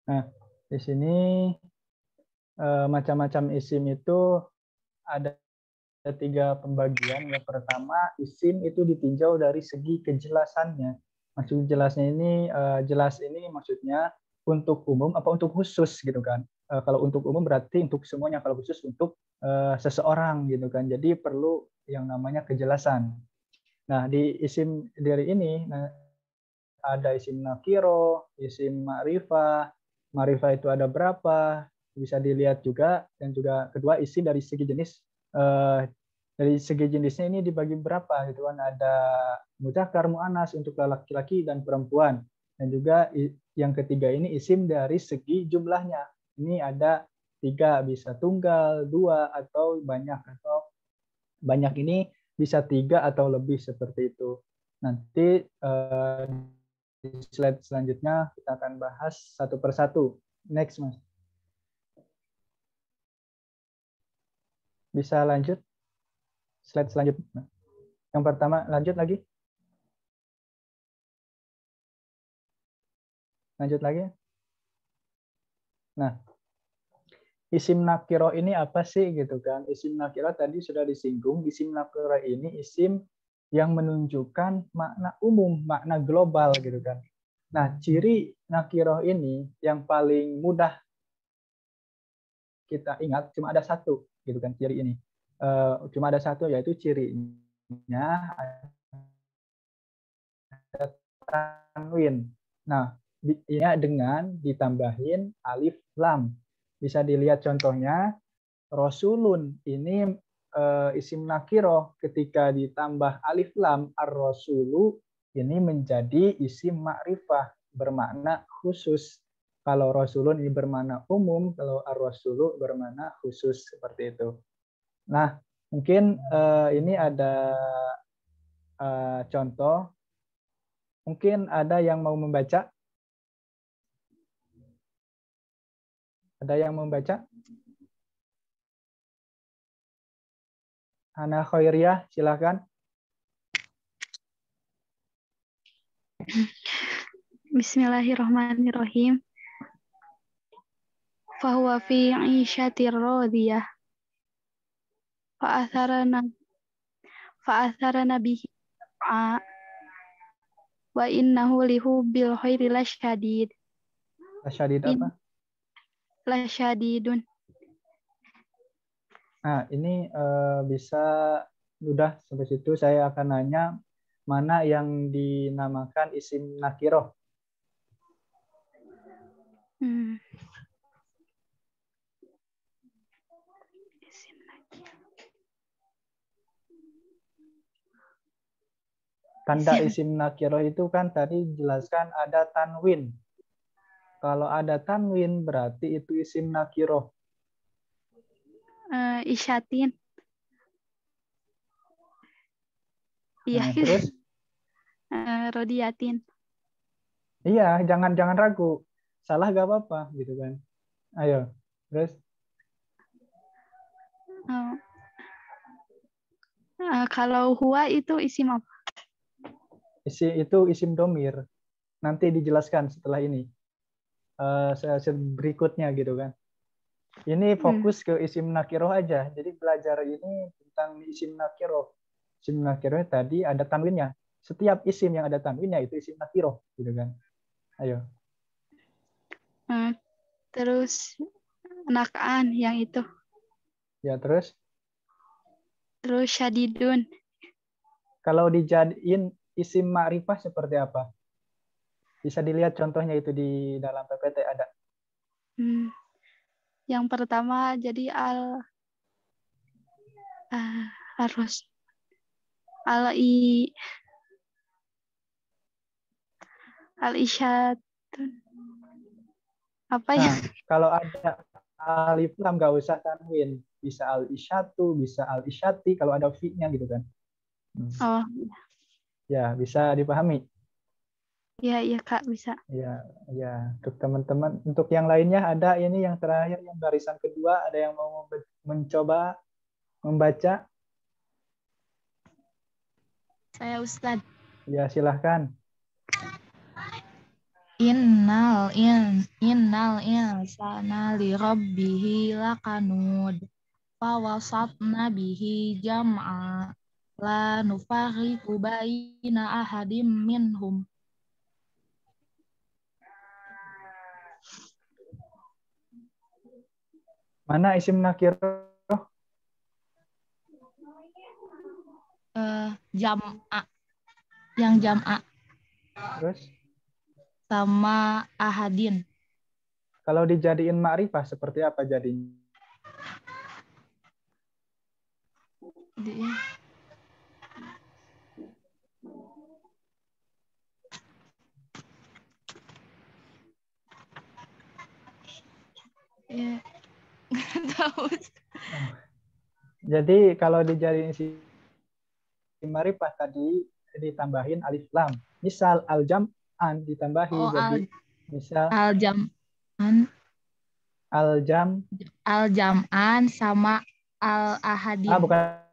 Nah, di sini macam-macam isim itu ada 3 pembagian. Yang pertama, isim itu ditinjau dari segi kejelasannya. Maksud jelasnya ini, jelas ini maksudnya untuk umum apa untuk khusus gitu kan. Kalau untuk umum berarti untuk semuanya, kalau khusus untuk seseorang gitu kan. Jadi perlu yang namanya kejelasan. Nah, di isim dari ini ada isim nakiro, isim ma'rifah. Ma'rifah itu ada berapa? Bisa dilihat juga. Dan juga kedua, isim dari segi jenis. Dari segi jenisnya ini dibagi berapa gitu kan, ada mudzakkar, muannas untuk laki-laki dan perempuan, dan juga yang ketiga ini isim dari segi jumlahnya, ini ada 3, bisa tunggal, 2 atau banyak ini bisa 3 atau lebih seperti itu. Nanti di slide selanjutnya kita akan bahas satu persatu. Next, Mas. Bisa lanjut slide selanjutnya. Yang pertama, lanjut lagi. Lanjut lagi. Nah, isim nakiro ini apa sih gitu kan? Isim nakiro tadi sudah disinggung. Isim nakiro ini isim yang menunjukkan makna umum, makna global gitu kan. Nah, ciri nakiro ini yang paling mudah kita ingat cuma ada satu gitu kan ciri ini. Cuma ada satu, yaitu cirinya ada tanwin. Nah, ini dengan ditambahin alif lam. Bisa dilihat contohnya, Rasulun ini isim nakiroh, ketika ditambah alif lam ar-rasulu ini menjadi isim ma'rifah bermakna khusus. Kalau Rasulun ini bermakna umum, kalau ar-rasulu bermakna khusus, seperti itu. Nah, mungkin ini ada contoh. Mungkin ada yang mau membaca? Ada yang membaca? Hana Khairiyah, silakan. Bismillahirrahmanirrahim. Fahuwa fi 'ishatir radiyah. Fa'atharana bihi wa innahu lihubbil khairi lasyadid. Lasyadid apa? Lasyadidun. Nah, ini bisa sudah sampai situ. Saya akan nanya mana yang dinamakan isim nakiroh. Tanda isim nakiroh itu kan tadi jelaskan ada tanwin. Kalau ada tanwin berarti itu isim nakiroh. Isyatin. Iya. Nah, terus? Rodiyatin. Iya, jangan ragu. Salah gak apa-apa gitu kan. Ayo, terus? Kalau huwa itu isim apa? Itu isim domir. Nanti dijelaskan setelah ini. Berikutnya gitu kan. Ini fokus ke isim nakiroh aja. Jadi belajar ini tentang isim nakiroh. Isim nakiroh tadi ada tanwinnya. Setiap isim yang ada tanwinnya itu isim nakiroh, gitu kan. Ayo. Terus nakaan yang itu. Ya, terus? Terus syadidun. Kalau dijadiin isim ma'rifah seperti apa? Bisa dilihat contohnya itu di dalam PPT ada. Yang pertama jadi al-isyatun. Apa ya? Nah, kalau ada alif lam nggak usah tanwin. Bisa al-isyatu, bisa al-isyati kalau ada fi-nya gitu kan. Oh. Ya, bisa dipahami. Iya, Kak, bisa. Ya, untuk teman-teman, untuk yang lainnya ada ini yang terakhir, yang barisan kedua, ada yang mau mencoba membaca? Saya Ustadz. Ya, silahkan. Innal insana li rabbihi lakanud fawasatna bihi jam'a la nufarriqu baina ahadim minhum. Mana isim nakiroh? Jam'a. Yang jam'a. Terus? Sama ahadin. Kalau dijadiin ma'rifah seperti apa jadinya? Ya, tahu. Jadi kalau dijadiin isim ma'rifah tadi ditambahin alif lam. Misal al-jam'an ditambahi jadi misal al-jam'an sama al-ahadin. Bukan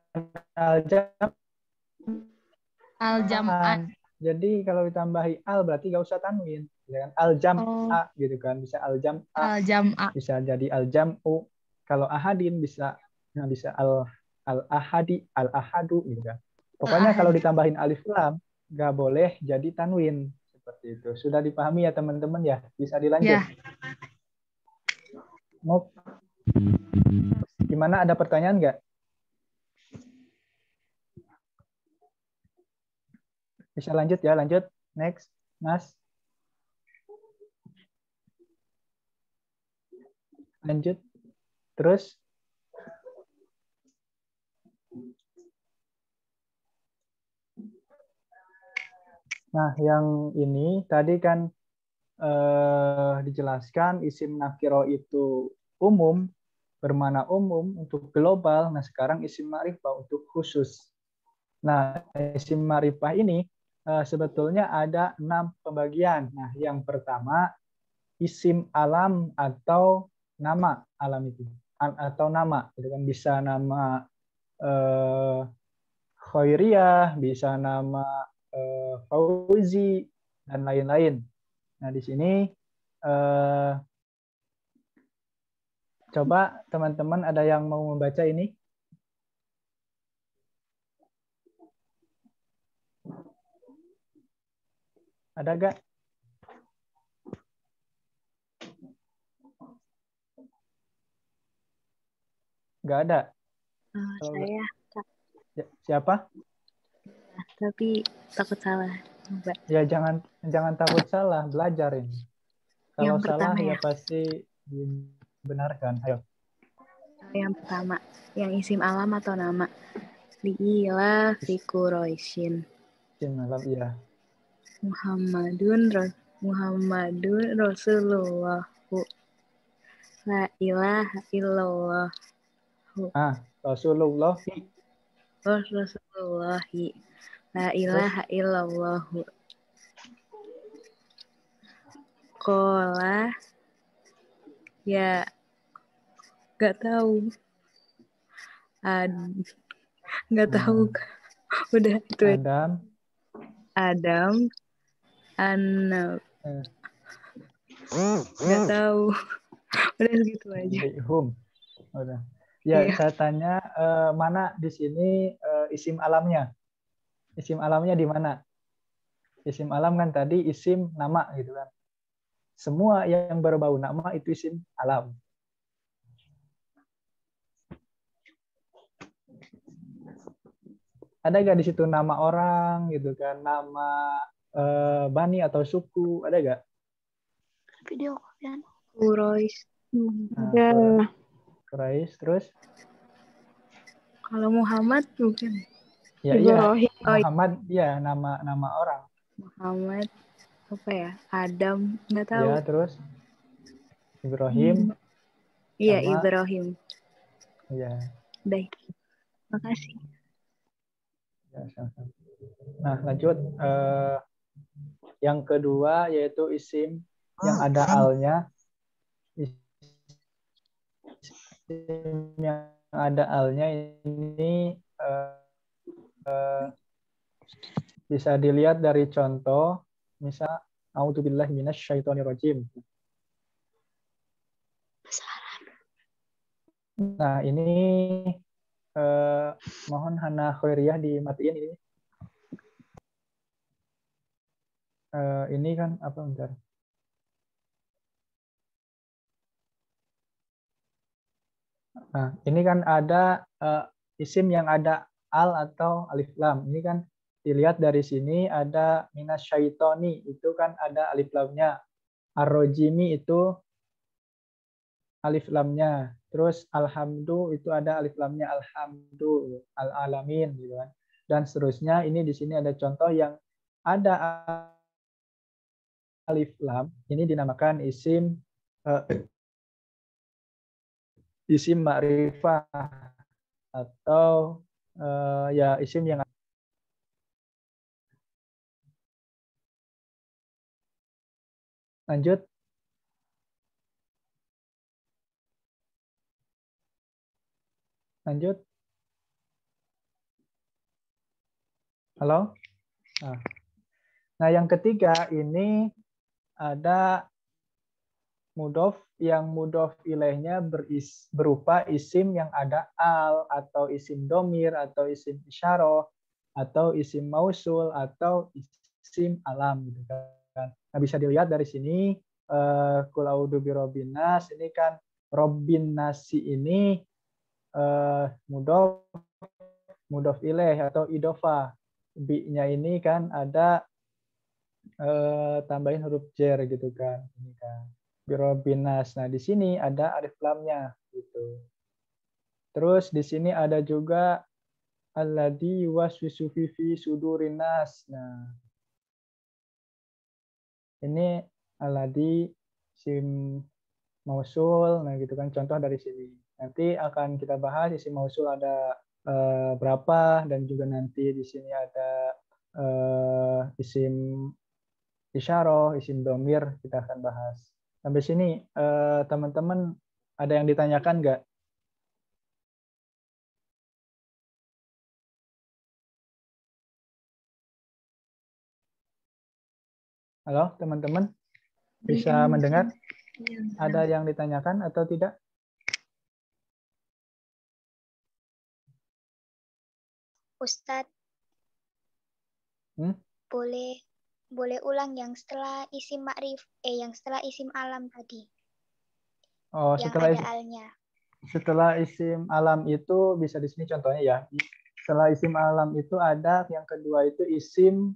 al-jam'an. Jadi kalau ditambahi al berarti gak usah tanwin. Ya kan? Al-jam'a gitu kan. Bisa al-jam'a. Bisa jadi al-jam'u. Kalau ahadin bisa al-ahadi, al-ahadu gitu kan. Pokoknya kalau ditambahin alif lam gak boleh jadi tanwin. Seperti itu. Sudah dipahami ya teman-teman ya? Bisa dilanjut. Ya. Gimana, ada pertanyaan nggak? Bisa lanjut ya, lanjut. Next, Mas. Lanjut. Terus. Nah, yang ini tadi kan dijelaskan isim nakiro itu umum, bermakna umum untuk global. Nah, sekarang isim ma'rifah untuk khusus. Nah, isim ma'rifah ini sebetulnya ada 6 pembagian. Nah, yang pertama isim alam atau nama alam itu atau nama, itu kan bisa nama Khairiyah, bisa nama Fauzi dan lain-lain. Nah, di sini coba teman-teman ada yang mau membaca ini? Ada gak? Gak ada. Saya, Siapa? tapi takut salah. Mbak. Ya jangan takut salah, belajar ini. Kalau salah ya pasti dibenarkan. Ayo. Yang pertama, yang isim alam atau nama. Li'ila fi Quraisyin. Isim alam, iya. Muhammadun Rasulullahu. La ilaha illallah. Rasulullahi. Rasulullahi. La ilaha illallahu. Kola ya nggak tahu. Nggak tahu. Udah itu. Adam. Nggak tahu. Udah segitu aja. Udah. Ya, iya. Saya tanya mana di sini isim alamnya? Isim alamnya di mana? Isim alam kan tadi isim nama gitu kan. Semua yang berbau nama itu isim alam. Ada nggak di situ nama orang gitu kan, nama bani atau suku, ada nggak? Video kan. Quraisy. Ada. Quraisy, terus? Kalau Muhammad mungkin. Ya, iya. Muhammad, ya nama orang. Muhammad apa ya? Adam, nggak tahu. Ya, terus? Ibrahim. Iya, Ibrahim. Iya. Baik. Makasih. Ya, sama-sama. Nah, lanjut. Yang kedua yaitu isim yang ada alnya. Isim yang ada alnya ini bisa dilihat dari contoh, misal a'udzubillahi minasyaitonirrajim. Nah, ini mohon Hana Khairiyah dimatiin ini. Ini kan apa bentar? Nah, ini kan ada isim yang ada al atau alif lam. Ini kan dilihat dari sini ada minasyaitoni, itu kan ada alif lamnya. Ar-rojimi itu alif lamnya. Terus alhamdu itu ada alif lamnya, alhamdu, al-alamin gitu kan. Dan seterusnya, ini di sini ada contoh yang ada alif lam, ini dinamakan isim isim ma'rifah atau ya isim yang lanjut. Lanjut. Halo? Nah, yang ketiga ini ada mudhof yang mudhof ilaihnya berupa isim yang ada al atau isim domir atau isim isyarah atau isim mausul atau isim alam gitu kan. Nah, bisa dilihat dari sini qul a'udzu birabbin nas, ini kan Robbin nasi ini mudhof ilaih atau idhofah. Bi-nya ini kan ada tambahin huruf jar gitu kan. Ini kan. Birobbinas. Nah, di sini ada alif lamnya gitu. Terus di sini ada juga alladzi yuwaswisu fi sudurin nas. Nah, ini alladzi isim mausul, nah gitu kan contoh dari sini. Nanti akan kita bahas isim mausul ada berapa, dan juga nanti di sini ada isim isyarah, isim domir, kita akan bahas. Sampai sini teman-teman ada yang ditanyakan nggak? Halo teman-teman, bisa mendengar? Ada yang ditanyakan atau tidak? Ustadz, boleh ulang yang setelah isim yang setelah isim alam tadi. Oh, yang setelah ada alnya. Setelah isim alam itu bisa di sini contohnya ya. Setelah isim alam itu ada yang kedua itu isim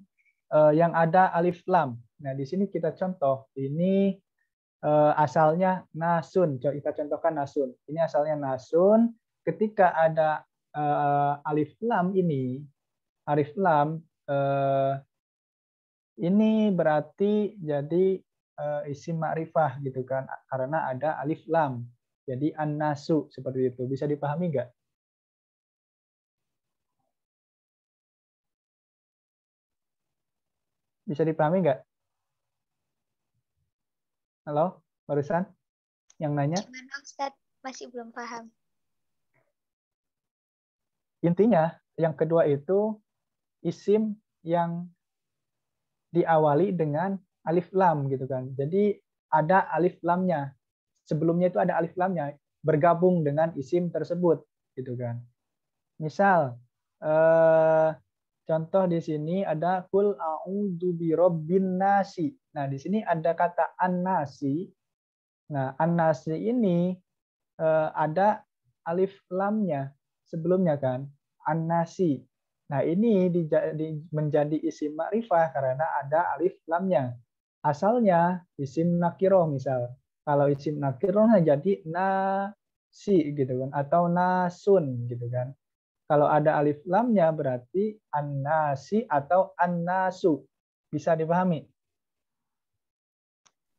yang ada alif lam. Nah, di sini kita contoh. Ini asalnya nasun. Kita contohkan nasun. Ini asalnya nasun. Ketika ada alif lam ini, alif lam ini berarti jadi isim ma'rifah gitu kan, karena ada alif lam. Jadi an-nasu seperti itu. Bisa dipahami nggak? Bisa dipahami nggak? Halo, barusan yang nanya? Gimana Ustadz? Masih belum paham. Intinya, yang kedua itu isim yang diawali dengan alif lam gitu kan. Jadi ada alif lamnya. Sebelumnya itu ada alif lamnya bergabung dengan isim tersebut gitu kan. Misal contoh di sini ada qul a'udzu birabbin nasi. Nah, di sini ada kata an-nasi. Nah, an-nasi ini ada alif lamnya sebelumnya kan, an-nasi. Nah, ini menjadi isim ma'rifah karena ada alif lamnya. Asalnya isim nakiroh misal. Kalau isim nakiroh jadi nasi gitu kan, atau nasun gitu kan. Kalau ada alif lamnya berarti an-nasi atau an-nasu. Bisa dipahami?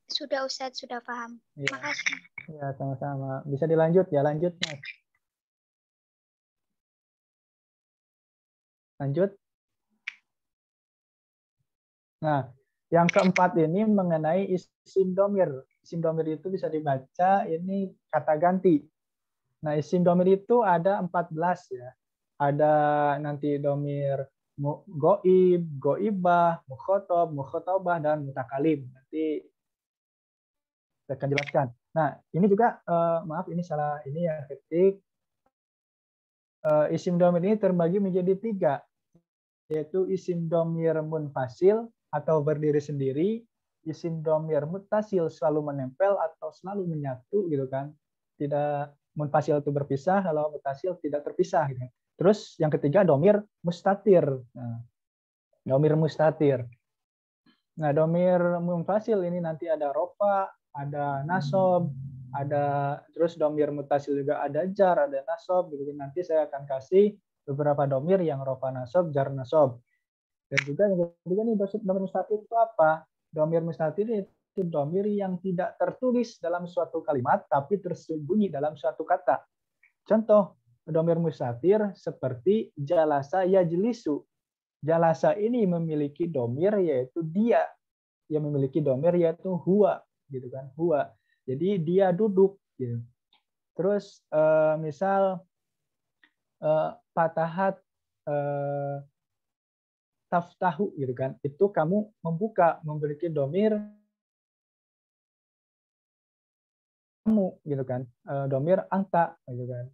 Sudah Ustadz, sudah paham. Ya. Makasih. Ya, sama-sama. Bisa dilanjut ya, lanjut Mas. Lanjut. Nah, yang keempat ini mengenai isim domir. Isim domir itu bisa dibaca ini kata ganti. Nah, isim domir itu ada 14 ya. Ada nanti domir goib, goibah, mukhotob, mukhotobah, dan mutakalim. Nanti saya akan jelaskan. Nah, ini juga maaf ini salah ini ya ketik. Isim domir ini terbagi menjadi 3, yaitu isim domir munfasil atau berdiri sendiri, isim domir mutasil selalu menempel atau selalu menyatu gitu kan. Tidak munfasil itu berpisah, kalau mutasil tidak terpisah gitu. Terus yang ketiga domir mustatir. Nah, domir mustatir. Nah, domir munfasil ini nanti ada rofa, ada nasob, ada terus domir mutasil juga ada jar, ada nasob gitu. Nanti saya akan kasih beberapa domir yang rofa, nasob, jar, nasob. Dan juga nih domir mustatir itu apa? Domir mustatir itu domir yang tidak tertulis dalam suatu kalimat tapi tersembunyi dalam suatu kata. Contoh domir mustatir seperti jalasa yajlisu. Jalasa ini memiliki domir yaitu dia, yang memiliki domir yaitu huwa gitu kan, huwa. Jadi dia duduk gitu. Terus misal fatahat taftahu gitu kan, itu kamu membuka, memiliki domir kamu gitu kan, domir anta gitu kan.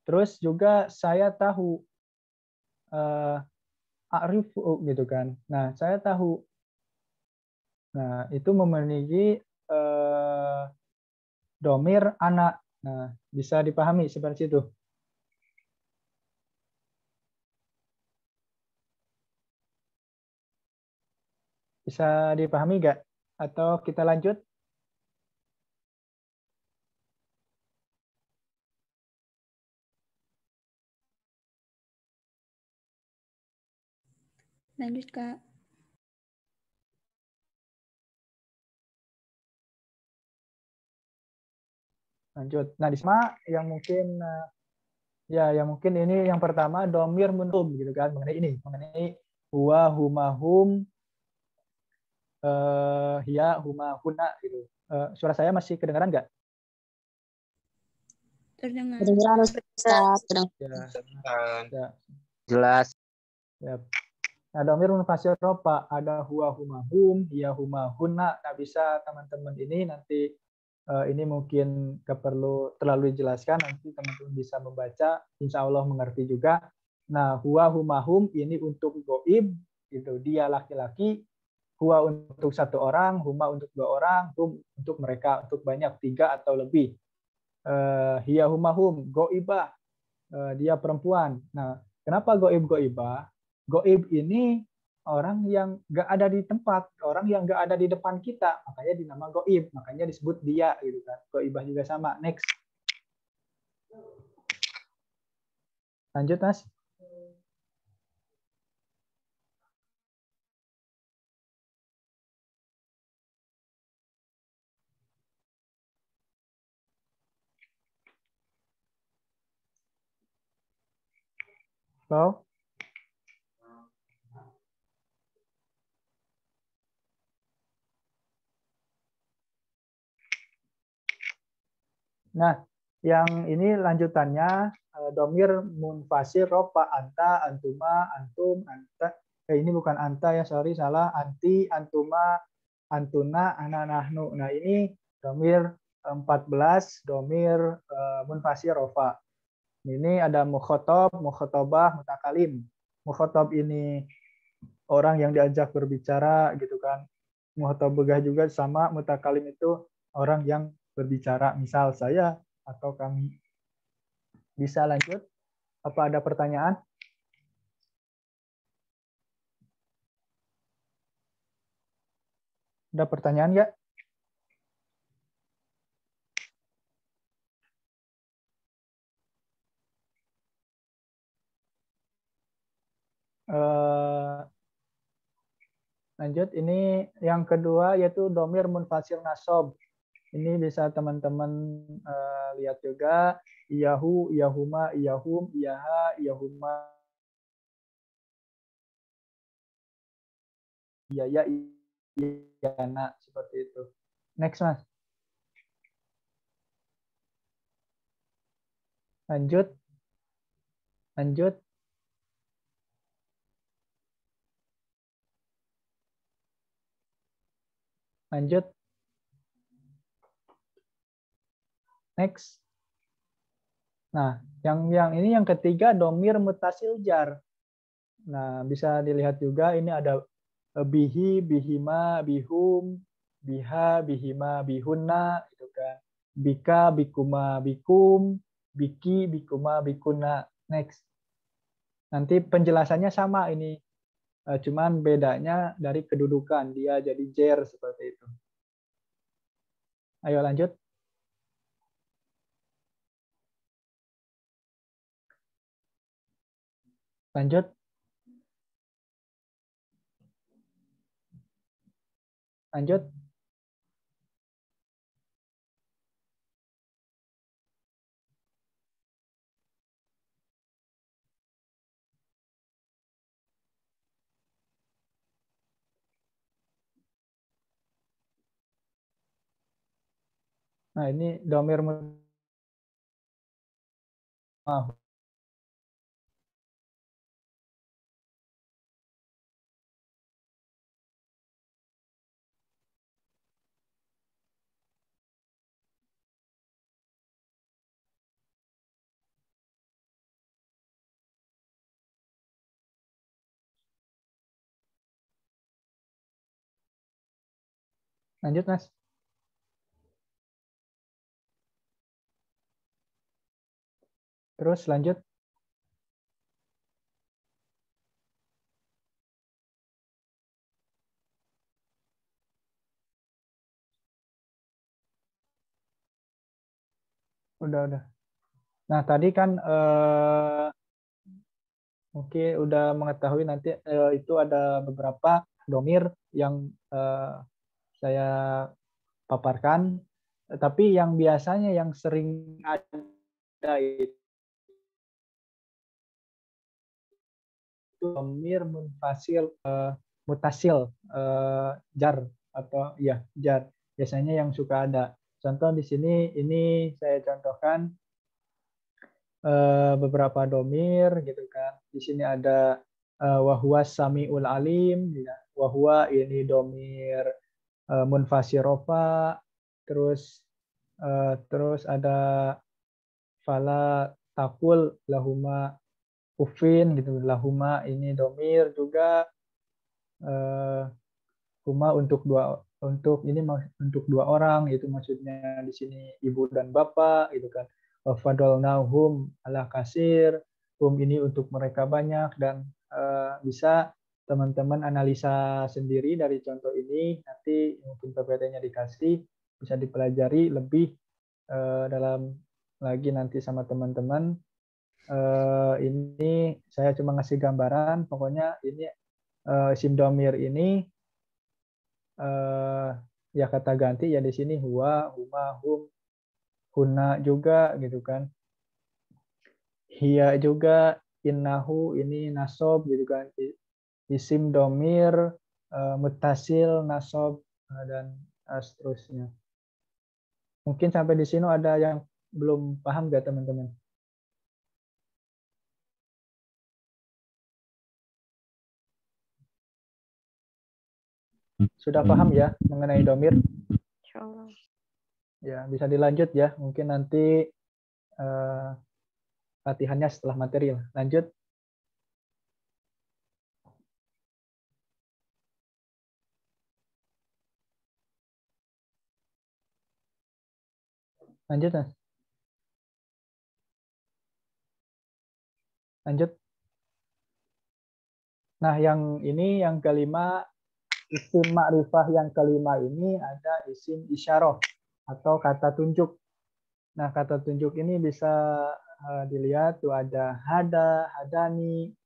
Terus juga saya tahu, a'rifu gitu kan. Nah, saya tahu. Nah, itu memiliki domir anak. Nah, bisa dipahami seperti itu. Bisa dipahami nggak? Atau kita lanjut? Lanjut, Kak. Lanjut. Nah, di sana yang mungkin ya yang mungkin ini yang pertama domir munhum gitu kan, mengenai huwa, huma, hum, hiya, huma, huna gitu. Suara saya masih kedengaran nggak? Terdengar. Kedengeran Ustaz. Ya. Jelas. Ya. Nah, domir munfasil ropa ada huwa, huma, hum, hiya, huma, huna. Nah, bisa teman-teman ini nanti ini mungkin gak perlu terlalu dijelaskan, nanti teman-teman bisa membaca, insya Allah mengerti juga. Nah, huwa, huma, hum ini untuk goib, itu dia laki-laki, huwa untuk satu orang, huma untuk dua orang, hum untuk mereka, untuk banyak, 3 atau lebih. Hiya, huma, hum, goibah, dia perempuan. Nah, kenapa goib goibah? Goib ini orang yang nggak ada di tempat, orang yang nggak ada di depan kita, makanya dinama goib, makanya disebut dia gitu kan. Goibah juga sama. Next. Lanjut, Mas. Halo. Nah, yang ini lanjutannya domir munfasir ropa anta, antuma, antum, anta. Ini bukan anta ya, sorry salah. Anti, antuma, antuna, ana, nahnu. Nah, ini domir 14, domir munfasir rofa. Ini ada mukhotob, mukhotobah, mutakalim. Mukhotob ini orang yang diajak berbicara gitu kan. Mukhotobah juga sama, mutakalim itu orang yang berbicara, misal saya atau kami. Bisa lanjut? Apa ada pertanyaan? Ada pertanyaan nggak? Lanjut, ini yang kedua yaitu domir munfasir nasob. Ini bisa teman-teman lihat juga. Iyahu, iyahuma, iyahum, iyaha, iyahuma, iyaya, iyana, seperti itu. Next, Mas. Lanjut. Lanjut. Lanjut. Next. Nah, yang ini yang ketiga domir mutasil jar. Nah, bisa dilihat juga ini ada bihi, bihima, bihum, biha, bihima, bihunna, gitu kan. Bika, bikuma, bikum, biki, bikuma, bikuna. Next. Nanti penjelasannya sama ini. Cuman bedanya dari kedudukan. Dia jadi jer seperti itu. Ayo lanjut. Lanjut. Lanjut. Nah, ini domir Lanjut, Mas. Terus lanjut. Udah. Nah, tadi kan mungkin udah mengetahui nanti itu ada beberapa domir yang saya paparkan, tapi yang biasanya yang sering ada itu domir munfasil mutasil jar atau ya jar biasanya yang suka ada. Contoh di sini ini saya contohkan beberapa domir gitu kan. Di sini ada wahwa samiul alim, ya. Wahwa ini domir munfasirofa, terus ada fala takul lahuma ufin gitu. Lahuma ini domir juga huma untuk dua orang, itu maksudnya di sini ibu dan bapak gitu kan. Fadolnahum ala kasir, hum ini untuk mereka banyak, dan bisa teman-teman analisa sendiri dari contoh ini, nanti mungkin PPT-nya dikasih, bisa dipelajari lebih dalam lagi nanti sama teman-teman. Ini saya cuma ngasih gambaran, pokoknya ini isim domir ini ya kata ganti ya di sini huwa, huma, hum, huna juga gitu kan. Hiya juga, innahu ini nasob gitu kan. Isim domir mutasil, nasob, dan seterusnya. Mungkin sampai di sini ada yang belum paham nggak teman-teman? Sudah paham ya mengenai domir? Insyaallah. Ya, bisa dilanjut ya. Mungkin nanti latihannya setelah materi. Lanjut. Lanjut, Mas. Lanjut. Nah, yang ini yang kelima, isim ma'rifah yang kelima ini ada isim isyarah atau kata tunjuk. Nah, kata tunjuk ini bisa dilihat tuh ada hada, hadani,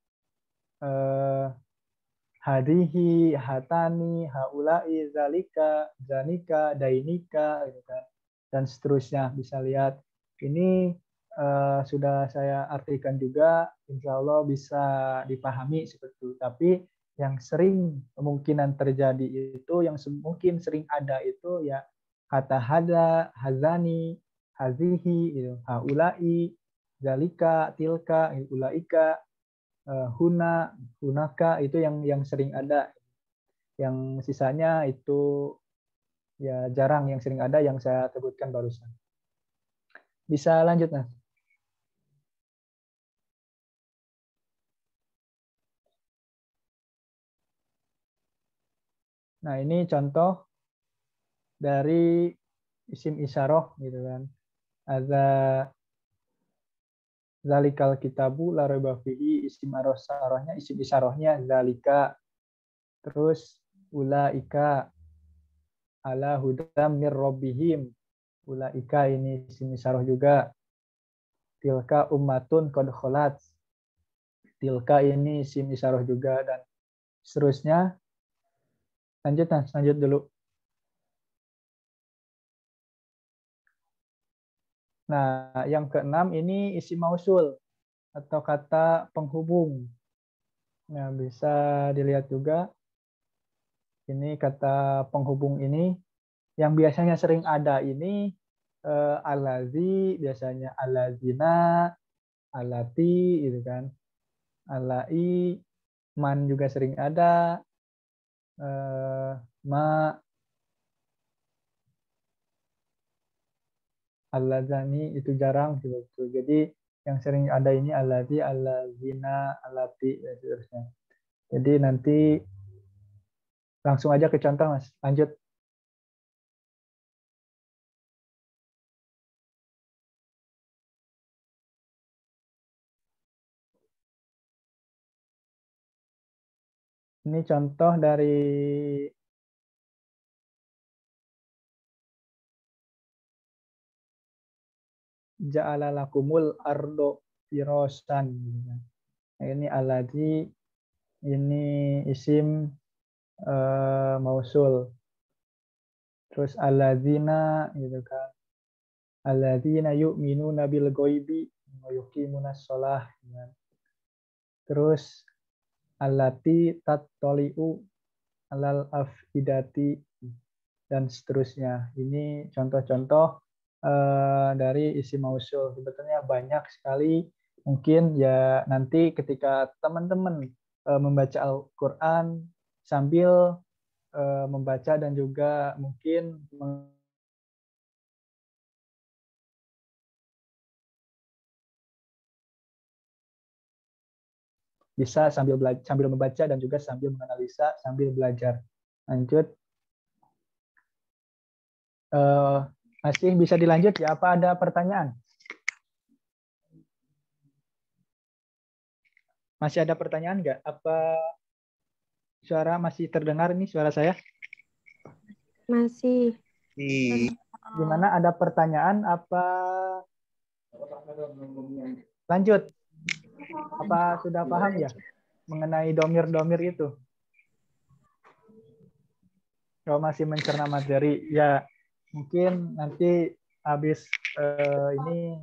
hadihi, hatani, haulai, zalika, zanika, dainika, gitu kan. Dan seterusnya. Bisa lihat. Ini sudah saya artikan juga, insya Allah bisa dipahami seperti itu. Tapi yang sering kemungkinan terjadi itu, yang mungkin sering ada itu ya kata hada, hazani, hazihi, gitu. Haulai, zalika, tilka, ulaika, huna, hunaka, itu yang sering ada. Yang sisanya itu ya jarang, yang sering ada yang saya sebutkan barusan. Bisa lanjut, Mas. Nah, ini contoh dari isim isyarah gitu kan. Ada zalikal kitabu la raiba fihi, isim isyarahnya, isim isyarahnya zalika. Terus ulaika ala hudam mir rabbihim. Ulaika ini isim isyarah juga. Tilka ummatun qad kholat. Tilka ini isim isyarah juga, dan seterusnya. Lanjut, Mas. Lanjut dulu. Nah, yang keenam ini isim mausul atau kata penghubung. Nah, bisa dilihat juga. Ini kata penghubung ini yang biasanya sering ada ini alazi, biasanya alazina, alati gitu kan. Alai, man juga sering ada, ma, alazani itu jarang gitu. Jadi yang sering ada ini alazi, alazina, alati dan seterusnya. Jadi nanti langsung aja ke contoh, Mas. Lanjut. Ini contoh dari ja'ala lakumul ardo firasyan. Nah, ini alladzi ini isim mausul. Terus alladzina gitu kan. Alladzina yu'minuna bil ghaibi wa yuqimunas shalah. Terus allati tattali'u alal afidati dan seterusnya. Ini contoh-contoh dari isim mausul. Sebetulnya banyak sekali. Mungkin ya nanti ketika teman-teman membaca Al-Quran sambil membaca dan juga mungkin bisa sambil membaca dan juga sambil menganalisa, sambil belajar. Lanjut. Masih bisa dilanjut ya? Apa ada pertanyaan? Masih ada pertanyaan nggak? Apa suara masih terdengar nih suara saya? Masih. Gimana? Ada pertanyaan? Apa? Lanjut. Apa sudah paham ya mengenai domir-domir itu? Kalau masih mencerna materi, ya mungkin nanti habis ini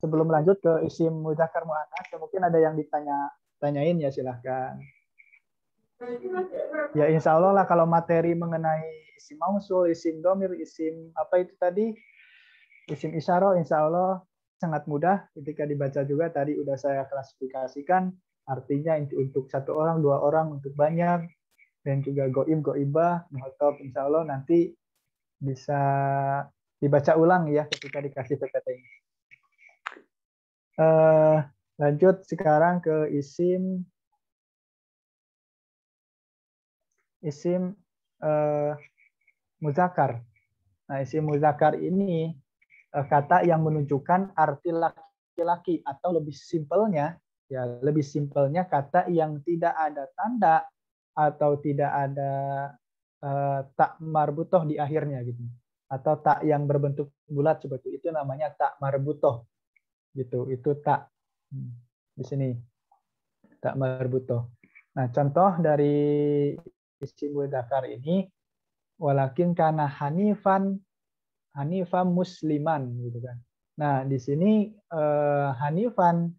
sebelum lanjut ke isim mudzakkar muannats, mungkin ada yang tanyain ya silahkan. Ya insya Allah lah kalau materi mengenai isim mausul, isim domir, isim apa itu tadi, isim isyarah, insya Allah sangat mudah ketika dibaca juga. Tadi udah saya klasifikasikan artinya untuk satu orang, dua orang, untuk banyak, dan juga goib, goibah, muhotob, insya Allah nanti bisa dibaca ulang ya ketika dikasih PPT ini. Lanjut sekarang ke isim mudzakkar. Nah, isim mudzakkar ini kata yang menunjukkan arti laki-laki, atau lebih simpelnya kata yang tidak ada tanda atau tidak ada tak marbutoh di akhirnya gitu, atau tak yang berbentuk bulat seperti itu namanya tak marbutoh gitu. Itu tak di sini tak marbutoh. Nah, contoh dari isim mudzakkar ini, walakin kana hanifan musliman gitu kan. Nah, di sini hanifan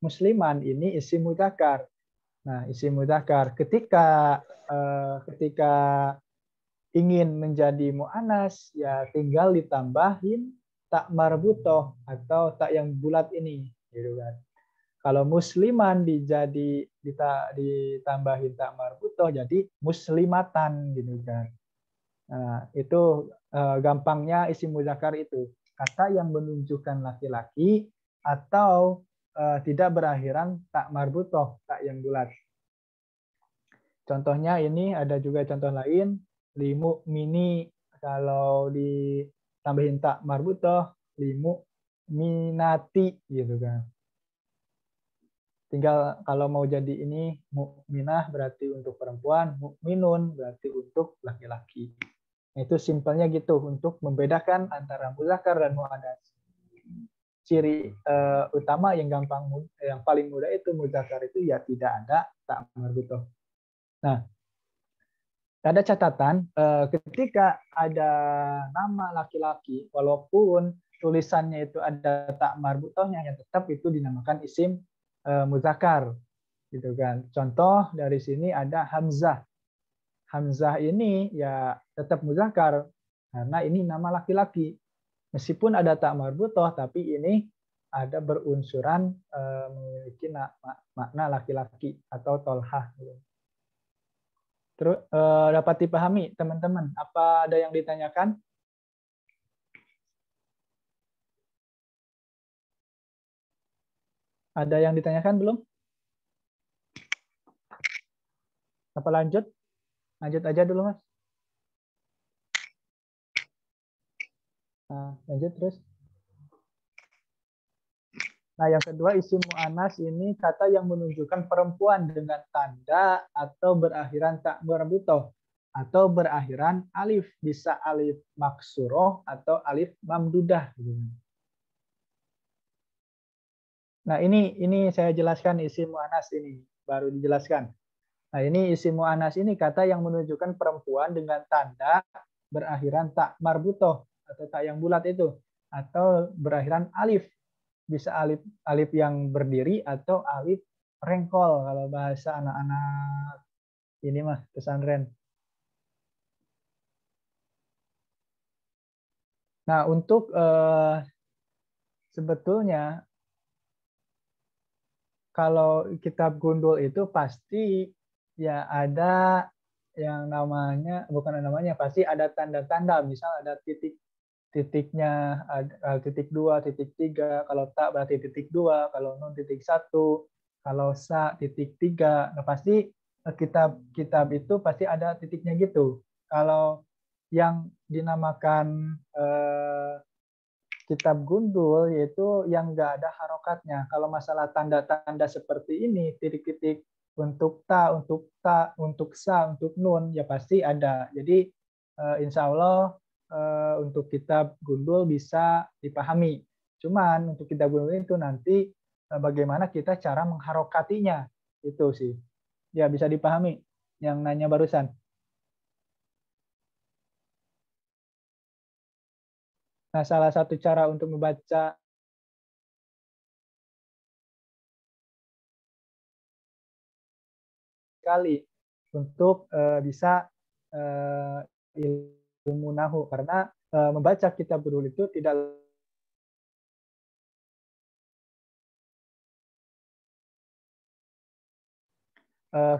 musliman ini isim mudzakkar. Nah, isim mudzakkar ketika ingin menjadi muannas ya tinggal ditambahin tak marbutoh atau tak yang bulat ini gitu kan. Kalau musliman ditambahin tak marbutoh jadi muslimatan gitu kan. Nah, itu gampangnya isim mudzakkar itu kata yang menunjukkan laki-laki atau tidak berakhiran tak marbutoh, tak yang bulat. Contohnya ini ada juga contoh lain, limu mini, kalau ditambahin tak marbutoh, limu minati gitu kan. Tinggal kalau mau jadi ini mukminah berarti untuk perempuan, mukminun berarti untuk laki-laki. Itu simpelnya gitu untuk membedakan antara mudzakkar dan muannats. Ciri utama yang paling mudah itu mudzakkar itu ya tidak ada tak marbutoh. Nah, ada catatan ketika ada nama laki-laki walaupun tulisannya itu ada tak marbutohnya yang tetap itu dinamakan isim mudzakkar gitu kan. Contoh dari sini ada Hamzah. Hamzah ini ya tetap mudzakkar karena ini nama laki-laki. Meskipun ada tak marbutoh tapi ini ada berunsuran memiliki makna laki-laki atau tolhah. Terus dapat dipahami teman-teman? Apa ada yang ditanyakan? Ada yang ditanyakan belum? Apa lanjut? Lanjut aja dulu, Mas. Nah, lanjut terus. Nah, yang kedua isim muannats ini kata yang menunjukkan perempuan dengan tanda atau berakhiran tak marbutoh. atau berakhiran alif. Bisa alif maksuroh atau alif mamdudah. Nah, ini saya jelaskan isim mu'annas ini, baru dijelaskan. Nah, ini isim mu'annas ini kata yang menunjukkan perempuan dengan tanda berakhiran tak marbutoh atau tak yang bulat itu, atau berakhiran alif. Bisa alif yang berdiri atau alif rengkol kalau bahasa anak-anak ini mah pesantren. Nah, untuk sebetulnya kalau kitab gundul itu pasti ya ada yang namanya, bukan namanya, pasti ada tanda-tanda. Misal ada titiknya, ada titik 2, titik 3. Kalau tak berarti titik 2, kalau nun titik 1, kalau sa titik 3. Nah, pasti kitab itu pasti ada titiknya gitu. Kalau yang dinamakan kitab gundul yaitu yang nggak ada harokatnya. Kalau masalah tanda-tanda seperti ini, titik-titik untuk ta, untuk sa, untuk nun, ya pasti ada. Jadi insya Allah untuk kitab gundul bisa dipahami. Cuman untuk kitab gundul itu nanti bagaimana kita cara mengharokatinya, itu sih. Ya bisa dipahami yang nanya barusan. Nah, salah satu cara untuk membaca sekali untuk bisa ilmu nahu, karena membaca kitab gundul itu tidak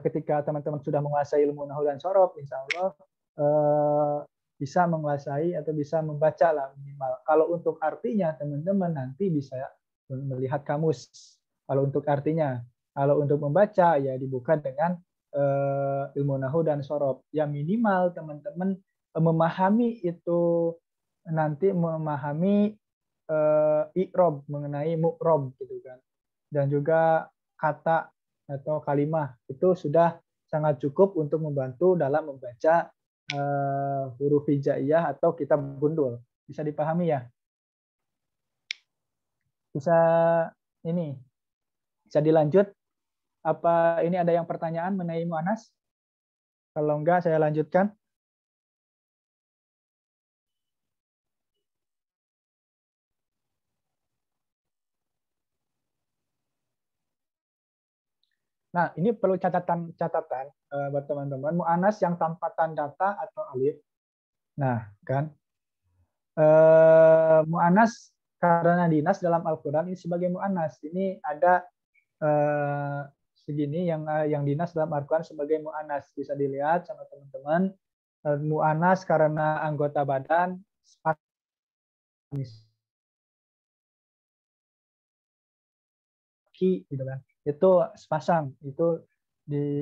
ketika teman-teman sudah menguasai ilmu nahu dan sorof, insya Allah bisa menguasai atau bisa membaca lah minimal. Kalau untuk artinya teman-teman nanti bisa melihat kamus. Kalau untuk artinya, kalau untuk membaca ya dibuka dengan ilmu nahu dan sorof. Ya minimal teman-teman memahami itu, nanti memahami i'rob, mengenai mu'rob gitu kan. Dan juga kata atau kalimah itu sudah sangat cukup untuk membantu dalam membaca huruf hijaiyah atau kitab gundul. Bisa dipahami ya? Bisa ini, bisa dilanjut? Apa ini ada yang pertanyaan mengenai mu'annas? Kalau enggak saya lanjutkan. Nah, ini perlu catatan buat teman-teman. Mu'annas yang tanpa tanda ta atau alif. Nah, kan mu'annas karena dinas dalam Al-Quran ini sebagai mu'annas. Ini ada segini yang dinas dalam Al-Quran sebagai mu'annas. Bisa dilihat sama teman-teman. Mu'annas karena anggota badan gitu kan. Itu sepasang. Itu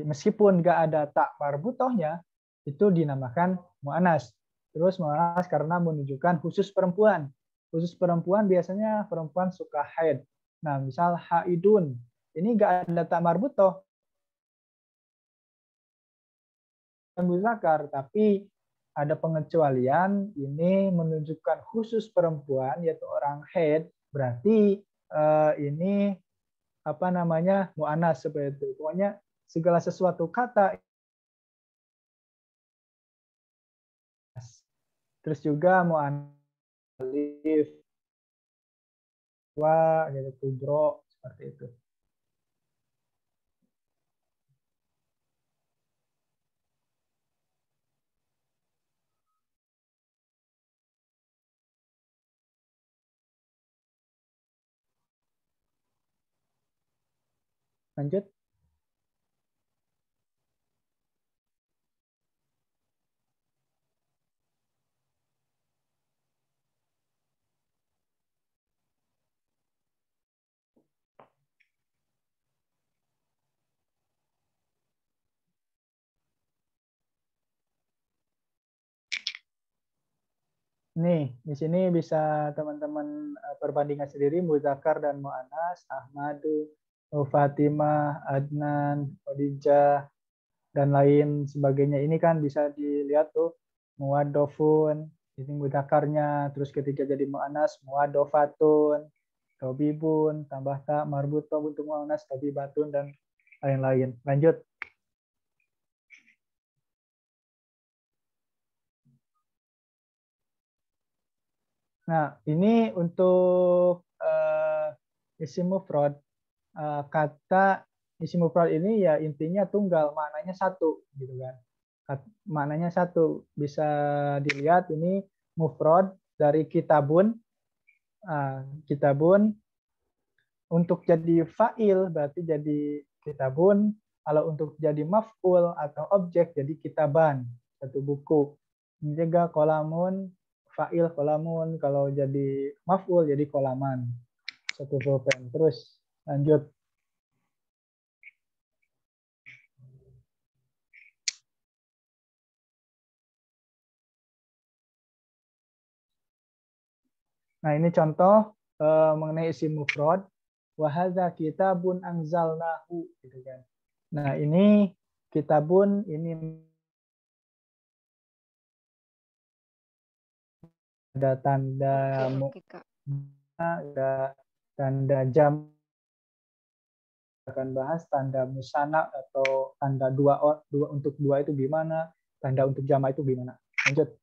meskipun nggak ada tak marbutohnya, itu dinamakan mu'annas. Terus mu'annas karena menunjukkan khusus perempuan. Khusus perempuan biasanya perempuan suka haid. Nah, misal haidun. Ini nggak ada tak marbutoh. Muzakar, tapi ada pengecualian. Ini menunjukkan khusus perempuan, yaitu orang haid. Berarti ini apa namanya, mu'annas seperti itu. Pokoknya segala sesuatu kata. Terus juga mu'alif, wa, gitu, kubro, seperti itu. Lanjut. Nih, di sini bisa teman-teman perbandingan sendiri muzakkar dan mu'annas, Ahmadu, Fatimah, Adnan, Khadijah, dan lain sebagainya. Ini kan bisa dilihat tuh muwadofun, ini mudzakarnya, terus ketika jadi muannas muwadofatun, tobibun, tambah tak marbuto untuk muannas tobibatun dan lain-lain. Lanjut. Nah, ini untuk isim mufrad. Kata isim mufrad ini ya intinya tunggal, maknanya satu, gitu kan. Maknanya satu. Bisa dilihat ini mufrad dari kitabun. Kitabun untuk jadi fa'il berarti jadi kitabun. Kalau untuk jadi maf'ul atau objek jadi kitaban, satu buku. Ini juga kolamun, fa'il kolamun, kalau jadi maf'ul jadi kolaman, satu pulpen. Terus lanjut. Nah, ini contoh mengenai isim mufrad. Wa hadza kitabun anzalnahu, gitu kan. Nah, ini kitabun ini ada tanda ada tanda jam, akan bahas tanda musana atau tanda dua untuk dua itu gimana, tanda untuk jama itu gimana. Lanjut.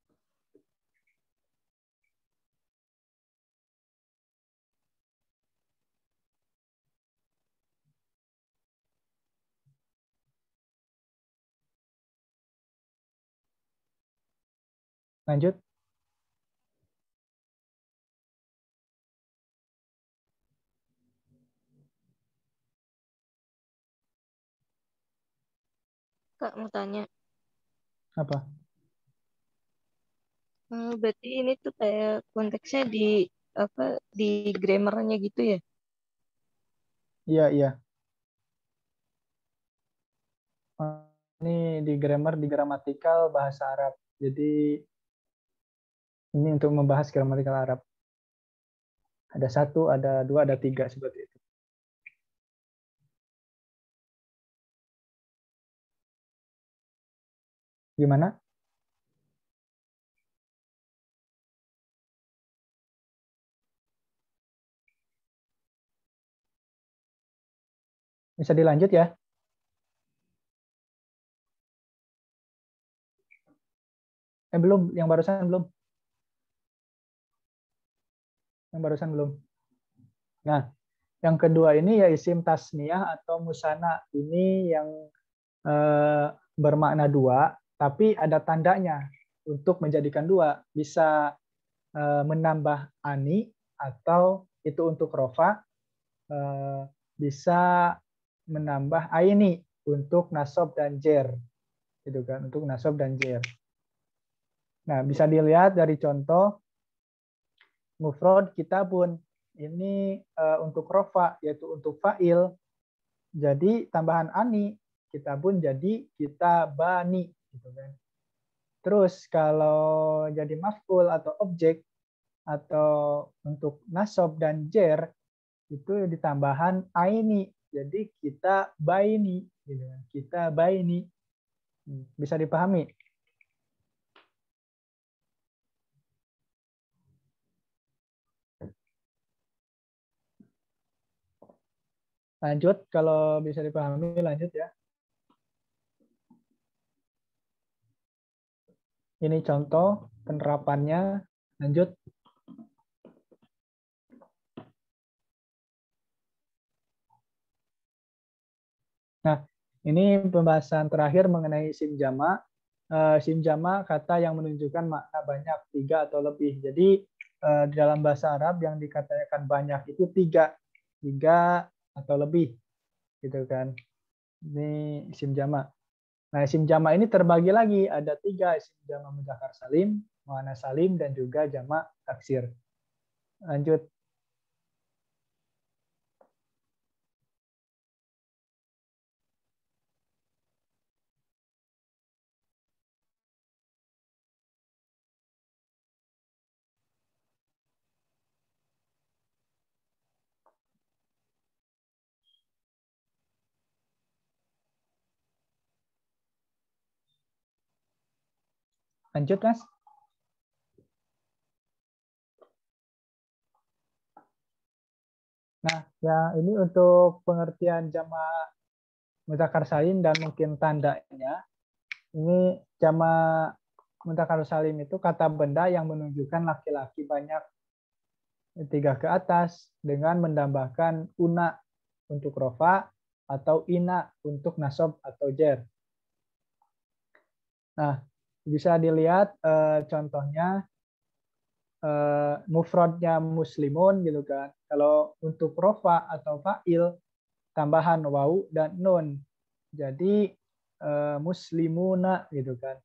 Lanjut. Kak, mau tanya. Apa? Berarti ini tuh kayak konteksnya di apa di grammarnya gitu ya? Iya, iya. Ini di grammar, di gramatikal bahasa Arab. Jadi ini untuk membahas gramatikal Arab. Ada satu, ada dua, ada tiga seperti itu. Gimana? Bisa dilanjut ya? Belum, yang barusan belum. Yang barusan belum. Nah, yang kedua ini ya isim tasniyah atau musana. Ini yang bermakna dua, tapi ada tandanya untuk menjadikan dua. Bisa menambah ani atau itu untuk rofa, bisa menambah aini untuk nasab dan jer, gitu kan, untuk nasab dan jer. Nah, bisa dilihat dari contoh mufrad kitabun ini untuk rofa, yaitu untuk fa'il. Jadi tambahan ani kitabun jadi kitabani, gitu kan. Terus kalau jadi maf'ul atau objek atau untuk nasab dan jer itu ditambahan aini, jadi kita baini, gitu kan. Kita baini. Bisa dipahami? Lanjut, kalau bisa dipahami lanjut ya. Ini contoh penerapannya. Lanjut. Nah, ini pembahasan terakhir mengenai isim jama'. Isim jama' kata yang menunjukkan makna banyak, tiga atau lebih. Jadi di dalam bahasa Arab yang dikatakan banyak itu tiga atau lebih, gitu kan. Ini isim jama'. Nah, isim jama' ini terbagi lagi, ada tiga, isim jama' mudzakkar salim, muannats salim, dan juga jama' taksir. Lanjut. Lanjut, Mas. Nah, ya ini untuk pengertian jamak mudzakkar salim dan mungkin tandanya. Ini jamak mudzakkar salim itu kata benda yang menunjukkan laki-laki banyak 3 ke atas dengan menambahkan una untuk rofa atau ina untuk nasab atau jer. Nah, bisa dilihat contohnya mufradnya muslimun gitu kan. Kalau untuk rofa atau fa'il tambahan wawu dan nun. Jadi muslimuna gitu kan.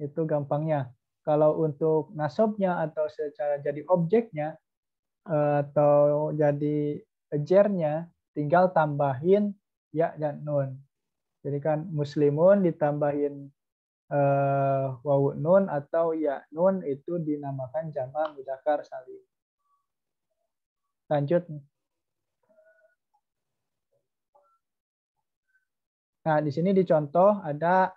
Itu gampangnya. Kalau untuk nasabnya atau secara jadi objeknya atau jadi jernya tinggal tambahin ya dan nun. Jadi kan muslimun ditambahin wawu nun atau ya nun itu dinamakan jamak mudzakkar salim. Lanjut. Nah, di sini dicontoh ada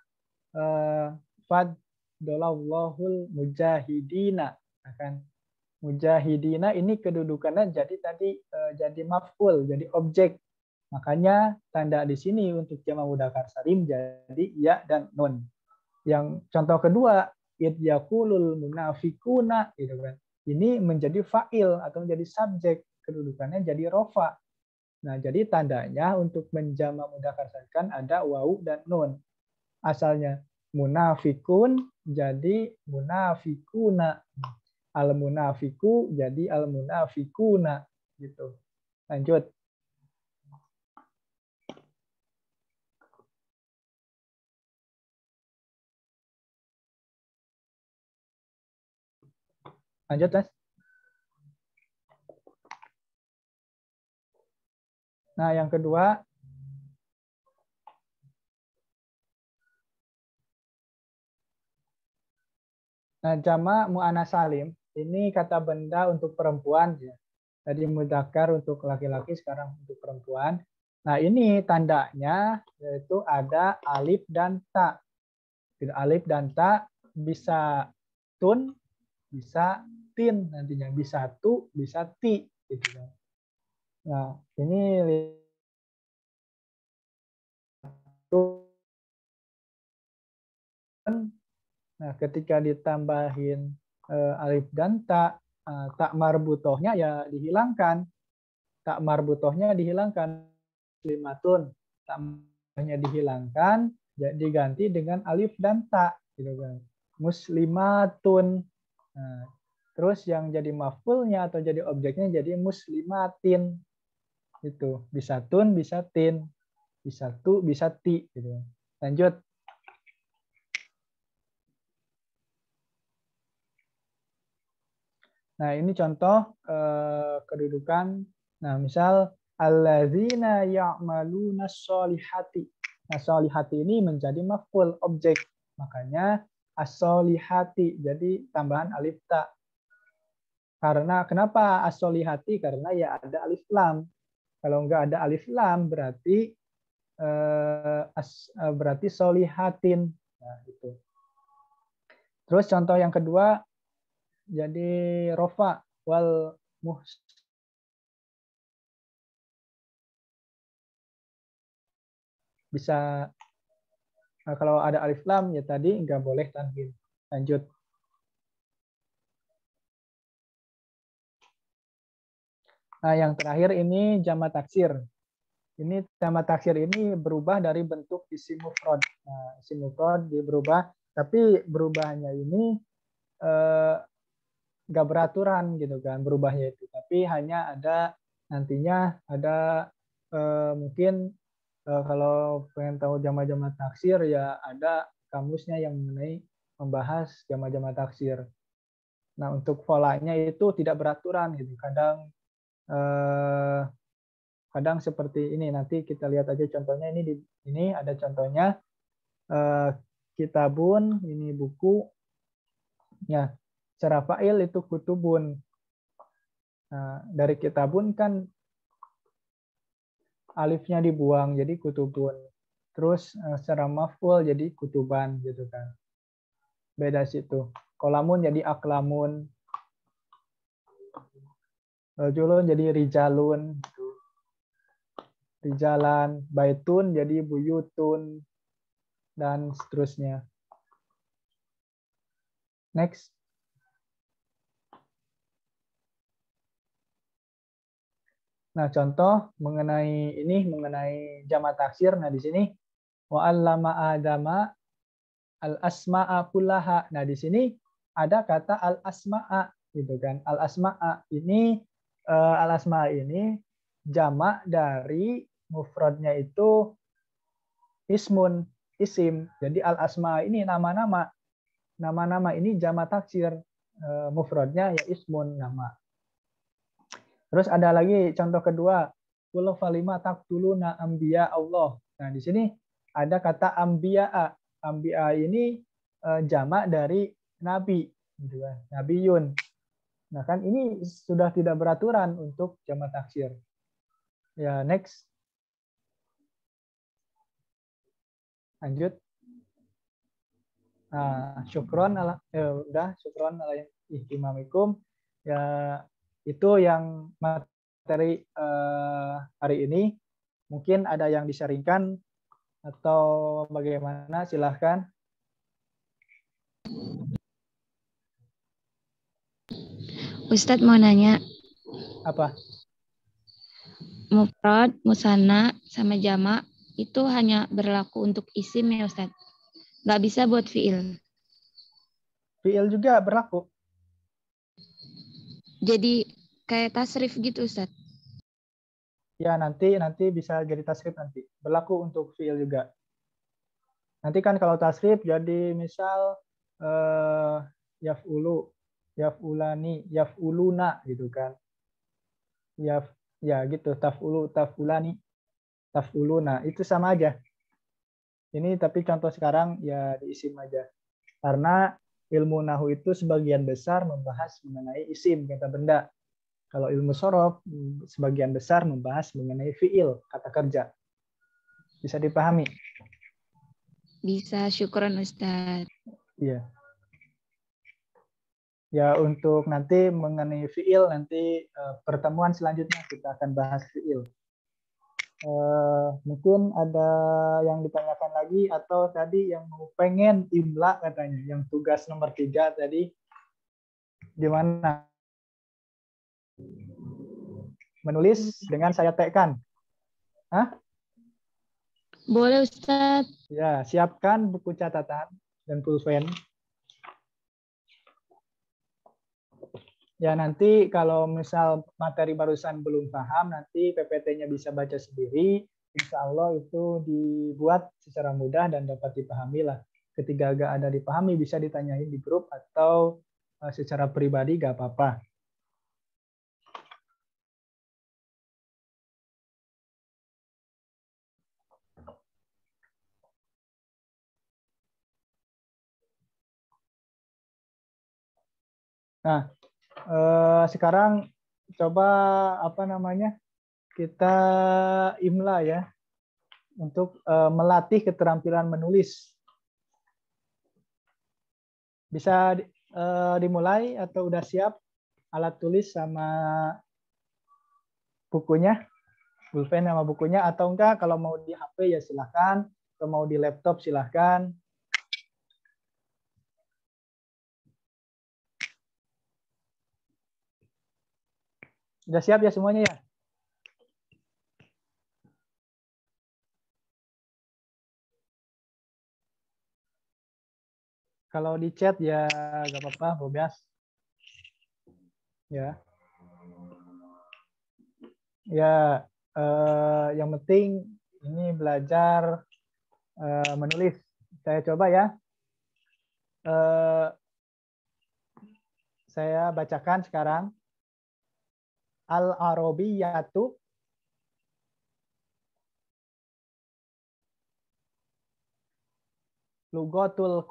fadlallahul mujahidina. Kan mujahidina ini kedudukannya jadi tadi jadi maf'ul, jadi objek. Makanya tanda di sini untuk jamak mudzakkar salim jadi ya dan nun. Yang contoh kedua, id yaqulul munafiquna gitu kan. Ini menjadi fa'il atau menjadi subjek, kedudukannya jadi rofa. Nah, jadi tandanya untuk menjamak mudzakkar salim kan ada wawu dan nun. Asalnya munafikun jadi munafikuna. Al munafiku jadi al munafikuna gitu. Lanjut. Lanjut, Mas. Nah, yang kedua, nah jamak muannats salim ini kata benda untuk perempuan ya. Tadi mudzakkar untuk laki-laki, sekarang untuk perempuan. Nah, ini tandanya yaitu ada alif dan ta. Alif dan ta bisa tun, bisa tin nantinya, bisa tu, bisa ti gitu. Nah, ini nah, ketika ditambahin alif dan ta, tak marbutohnya ya dihilangkan. Tak marbutohnya dihilangkan. Limatun, tak marbutohnya dihilangkan, diganti dengan alif dan ta gitu kan. Muslimatun. Nah, terus yang jadi maf'ulnya atau jadi objeknya jadi muslimatin. Itu bisa tun, bisa tin, bisa tu, bisa ti gitu. Lanjut. Nah, ini contoh kedudukan. Nah, misal alladzina ya'maluna sholihati. Nah, sholihati ini menjadi maf'ul, objek. Makanya as-sholihati jadi tambahan alif ta. Karena kenapa as-sholihati? Karena ya ada alif lam. Kalau enggak ada alif lam berarti berarti sholihatin. Nah, gitu. Terus contoh yang kedua jadi rofa wal bisa kalau ada alif lam ya tadi nggak boleh tanwin. Lanjut. Nah, yang terakhir ini jamak taksir. Ini jamak taksir ini berubah dari bentuk isim mufrad. Nah, isim mufrad berubah, tapi berubahnya ini nggak beraturan gitu kan berubahnya itu. Tapi hanya ada nantinya ada mungkin kalau pengen tahu jamak-jamak taksir ya ada kamusnya yang mengenai membahas jamak-jamak taksir. Nah, untuk polanya itu tidak beraturan gitu. Kadang seperti ini, nanti kita lihat aja contohnya. Ini ada contohnya kitabun, ini buku ya. Secara fa'il itu kutubun. Nah, dari kitabun kan alifnya dibuang jadi kutubun. Terus secara maf'ul jadi kutuban gitu kan. beda situ. Kolamun jadi aklamun. Rajulun jadi rijalun. Gitu. Rijalan. Baitun jadi buyutun. Dan seterusnya. Next. Nah, contoh mengenai jamak taksir. Nah, di sini wa 'allama Adama al-asma'a kullaha. Nah, di sini ada kata al-asma'a gitu kan. Al-asma'a ini jamak dari mufradnya itu ismun, isim. Jadi al-asma'a ini nama-nama. Nama-nama ini jamak taksir. Mufradnya ya ismun, nama. Terus ada lagi contoh kedua, qul falima taqtuluna anbiya Allah. Nah, di sini ada kata anbiya. Anbiya ini jamak dari nabi, gitu kan. Nabiyun. Nah, kan ini sudah tidak beraturan untuk jamak taksir. Ya, next. Lanjut. Nah, syukron syukron ala ihtimamikum. Ya, itu yang materi hari ini. Mungkin ada yang disaringkan atau bagaimana, silahkan. Ustadz mau nanya. Apa? Mufrad, musanna, sama jamak itu hanya berlaku untuk isim ya Ustadz? Nggak bisa buat fiil? Fiil juga berlaku. Jadi kayak tasrif gitu Ustadz? Ya, nanti bisa jadi tasrif nanti. Berlaku untuk fiil juga. Nanti kan kalau tasrif jadi misal yaf'ulu, yaf'ulani, yaf'uluna gitu kan. Ya gitu, taf'ulu, taf'ulani, taf'uluna. Itu sama aja. Ini tapi contoh sekarang ya diisim aja. Karena ilmu nahu itu sebagian besar membahas mengenai isim, kata benda. Kalau ilmu sorof, sebagian besar membahas mengenai fiil, kata kerja. Bisa dipahami? Bisa, syukron Ustadz. Iya. Ya, untuk nanti mengenai fiil, nanti pertemuan selanjutnya kita akan bahas fiil. Mungkin ada yang ditanyakan lagi, atau tadi yang mau pengen imla katanya, yang tugas nomor 3 tadi, gimana? Menulis dengan saya tekan. Hah? Boleh Ustadz. Ya, siapkan buku catatan dan pulpen. Ya, nanti kalau misal materi barusan belum paham, nanti PPT-nya bisa baca sendiri. Insya Allah itu dibuat secara mudah dan dapat dipahami lah. Ketika agak ada dipahami, bisa ditanyain di grup atau secara pribadi, gak apa-apa. Nah, sekarang coba kita imla ya untuk melatih keterampilan menulis. Bisa dimulai atau udah siap alat tulis sama bukunya, pulpen sama bukunya, atau enggak kalau mau di HP ya silahkan, atau mau di laptop silahkan. Udah siap ya semuanya ya? Kalau di chat ya gak apa-apa, bebas. Ya. Ya, yang penting ini belajar menulis. Saya coba ya. Saya bacakan sekarang. Al-Arabiyatu lugatul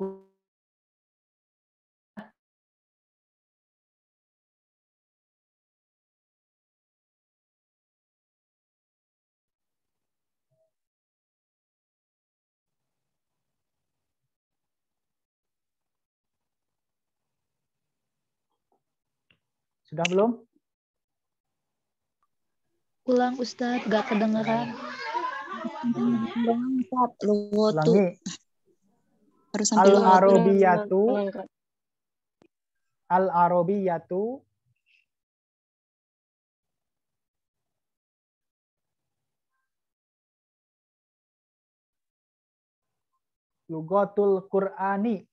Sudah belum? Ulang Ustadz, gak kedengeran. Ulangi. Harus sampai Al-Arabiyatu. Al-Arabiyatu. Lugatul Qur'ani.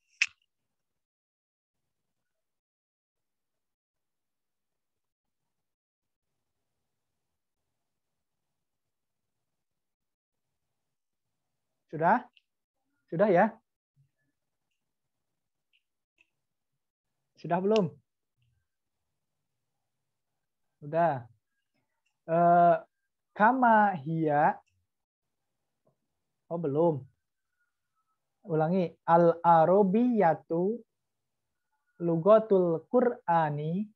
Sudah? Sudah ya? Sudah belum? Sudah. Kama hiya. Oh, belum. Ulangi. Al-Arabiyatu lugatul Qur'ani.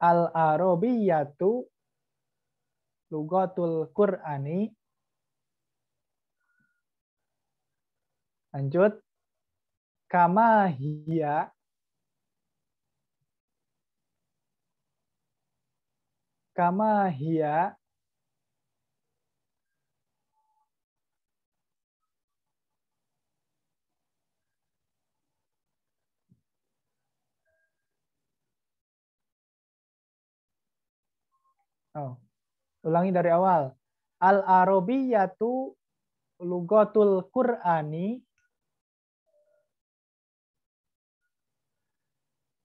Al-Arabiyatu lugatul Qur'ani. Lanjut. Kama hiya. Kama hiya. Oh. Ulangi dari awal. Al-Arabiyatu lugatul Qur'ani.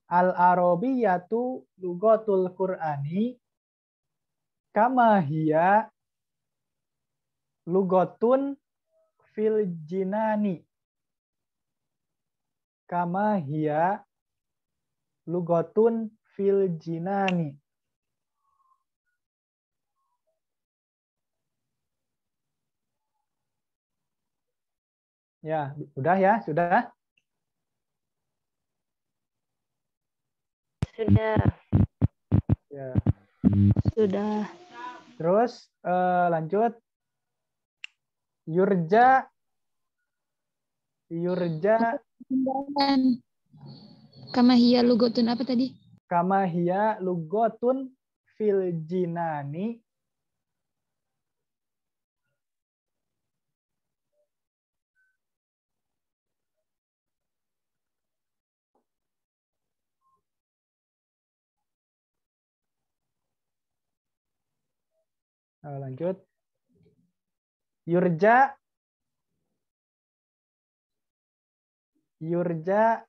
Al-Arabiyatu lugatul Qur'ani. Kama hiya lugatun fil jinani. Kama hiya lugatun fil jinani. Ya, udah ya, sudah. Sudah. Ya. Sudah. Terus lanjut. Yurja. Yurja. Kama hiya lugotun apa tadi? Kama hiya lugotun fil jinani. Lanjut. Yurja. Yurja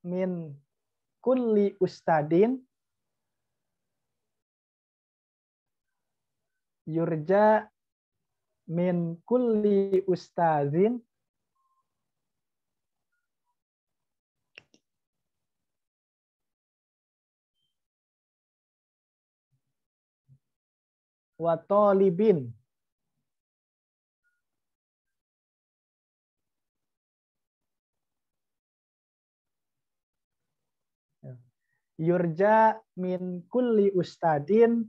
min kulli ustadin. Yurja min kulli ustadin. Wa talibin. Yurja min kulli ustadin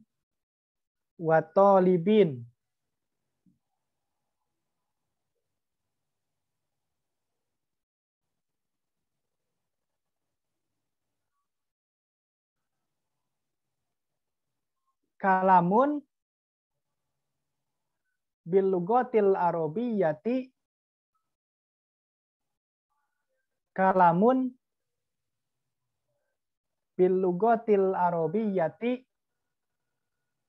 wa talibin. Kalamun bil lugatil arabiyyati. Kalamun bil lugatil arabiyyati.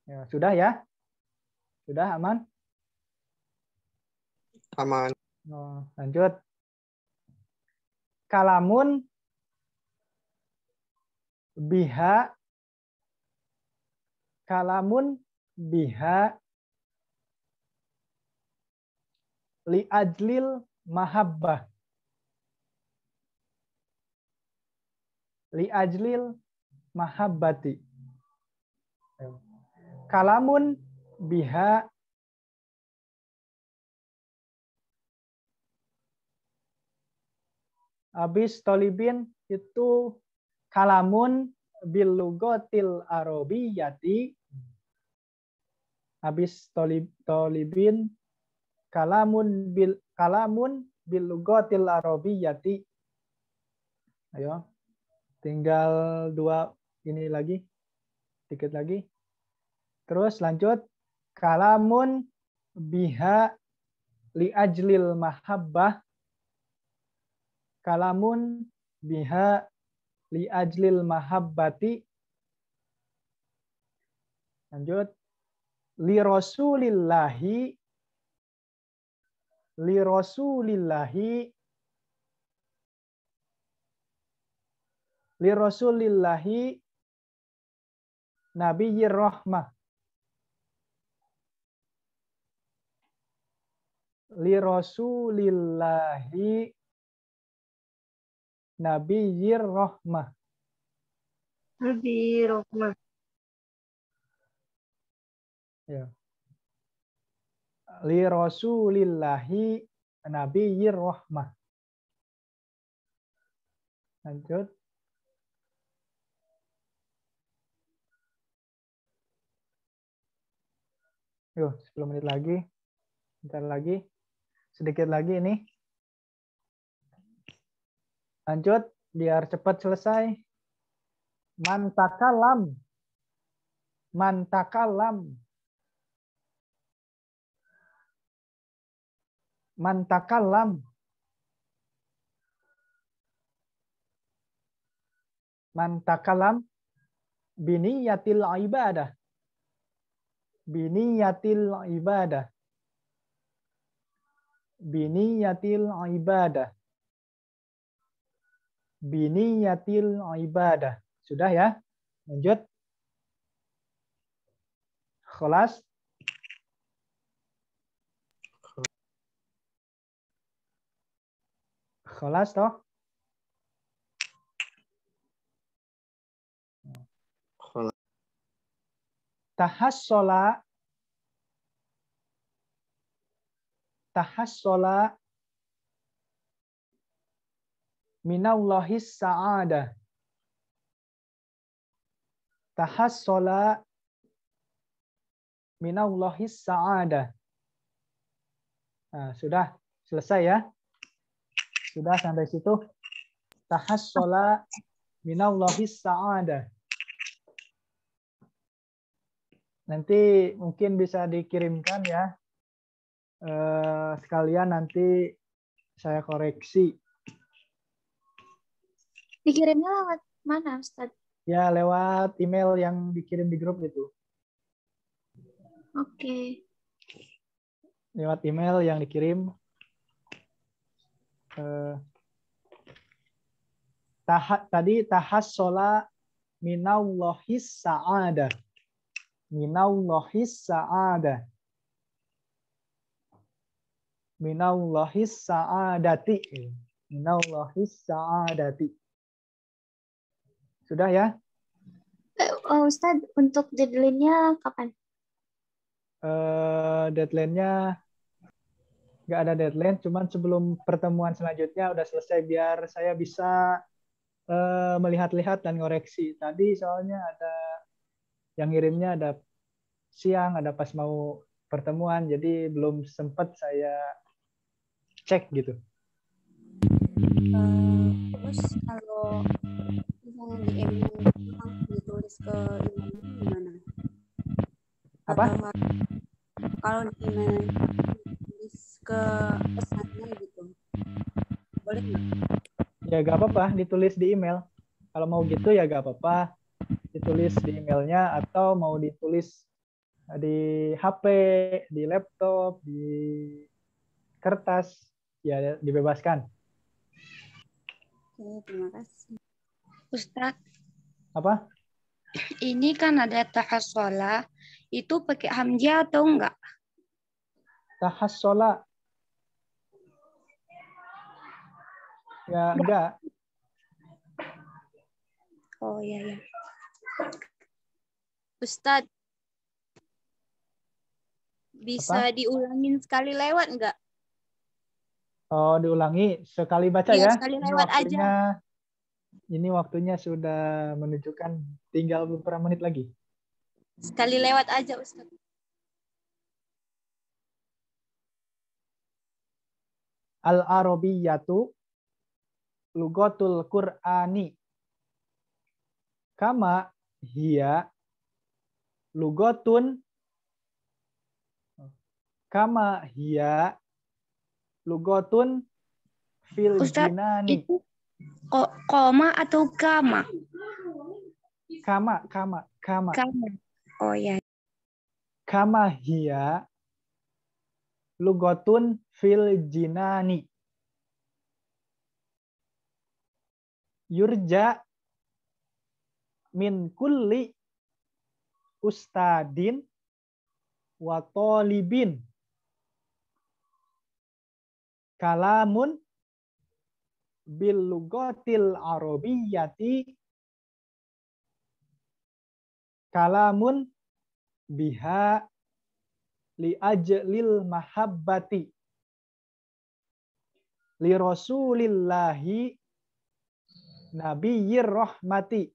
Ya, sudah ya? Sudah aman? Aman. Oh, lanjut. Kalamun biha. Kalamun biha li ajlil mahabbah. Li ajlil mahabbati. Kalamun biha habis tolibin itu kalamun bil lugatil arabiyyati. Habis tolibin kalamun bil lugatil arabiyyati. Ayo. Tinggal 2 ini lagi. Dikit lagi. Terus lanjut. Kalamun biha li ajlil mahabbah. Kalamun biha li ajlil mahabbati. Lanjut. Li rasulillahi. Li rasulillahi. Li rasulillahi nabiyyir rahmah. Li rasulillahi nabiyyir rahmah. Nabi Rahmah. Ya. Li rasulillahi nabiyyir rahmah. Lanjut. Yuk, 10 menit lagi. Bentar lagi. Sedikit lagi ini. Lanjut, biar cepat selesai. Man takalam. Man takalam. Man takalam. Man takalam biniyatil ibadah. Biniyatil ibadah. Biniyatil ibadah. Biniyatil ibadah. Sudah ya? Lanjut. Khalas. Khalas toh? Tahassola. Tahassola minallahis sa'adah. Tahassola minallahis sa'adah. Nah, sudah selesai ya? Sudah sampai situ. Tahassola minallahis sa'adah. Nanti mungkin bisa dikirimkan ya. Sekalian nanti saya koreksi. Dikirimnya lewat mana, Ustaz? Ya, lewat email yang dikirim di grup itu. Oke. Lewat email yang dikirim. Tadi tahassola minallahis sa'adah. Minallahis sa'adah. Minallahis sa'adati. Minallahis sa'adati. Sudah ya? Ustaz, untuk deadline-nya kapan? Deadline-nya nggak ada deadline, cuman sebelum pertemuan selanjutnya udah selesai biar saya bisa melihat-lihat dan ngoreksi. Tadi soalnya ada yang ngirimnya ada siang, ada pas mau pertemuan, jadi belum sempat saya cek gitu. Terus kalau misalnya di email langsung ditulis ke email gimana? Apa? Atau kalau di email ditulis ke pesannya gitu, boleh nggak? Ya gak apa-apa, ditulis di email. Kalau mau gitu ya gak apa-apa, ditulis di emailnya atau mau ditulis di HP, di laptop, di kertas, ya dibebaskan. Oke, terima kasih. Ustadz, Apa? ini kan ada tahassola, itu pakai hamzah atau enggak? Tahassola. Ya enggak. Oh iya ya. Ustadz, bisa diulangin sekali lewat enggak? Oh, diulangi sekali baca Iya, ya. sekali lewat aja. Ini waktunya sudah menunjukkan tinggal beberapa menit lagi. Sekali lewat aja, Ustaz. Al-Arabiyyatu lugatul Qur'ani. Kama hiya lugatun fil Ustaz, jinani. itu koma atau kama? Kama. Kama. Oh ya. Kama hiya lugatun fil jinani. Yurja min kulli ustadin wa talibin kalamun bil lugatil arabiyyati kalamun biha li ajlil mahabbati li rasulillahi nabiyyir rahmati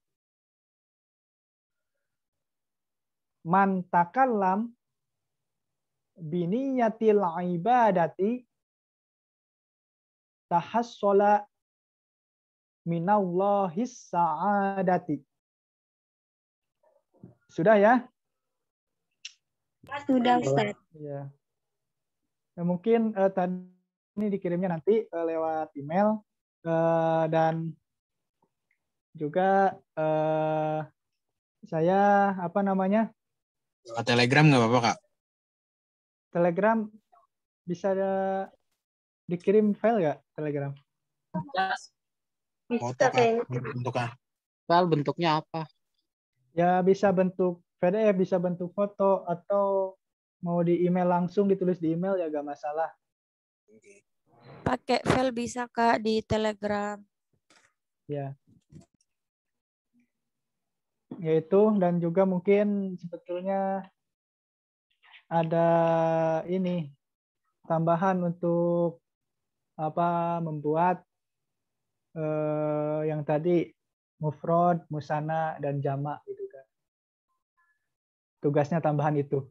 man takallam biniyatil ibadati tahassola minallahis sa'adati. Sudah ya? Sudah, Ustaz. Ya. Nah, mungkin tadi ini dikirimnya nanti lewat email dan juga saya lewat Telegram nggak apa-apa, Kak? Telegram bisa dikirim file nggak Telegram? Foto, Kak. Bentuknya. File bentuknya apa? Ya bisa bentuk PDF, bisa bentuk foto, atau mau di email langsung, ditulis di email ya gak masalah. Pakai file bisa, Kak, di Telegram. Ya. Yaitu, dan juga mungkin sebetulnya ada ini tambahan untuk membuat yang tadi mufrad, musanna, dan jamak gitu kan. Tugasnya tambahan itu.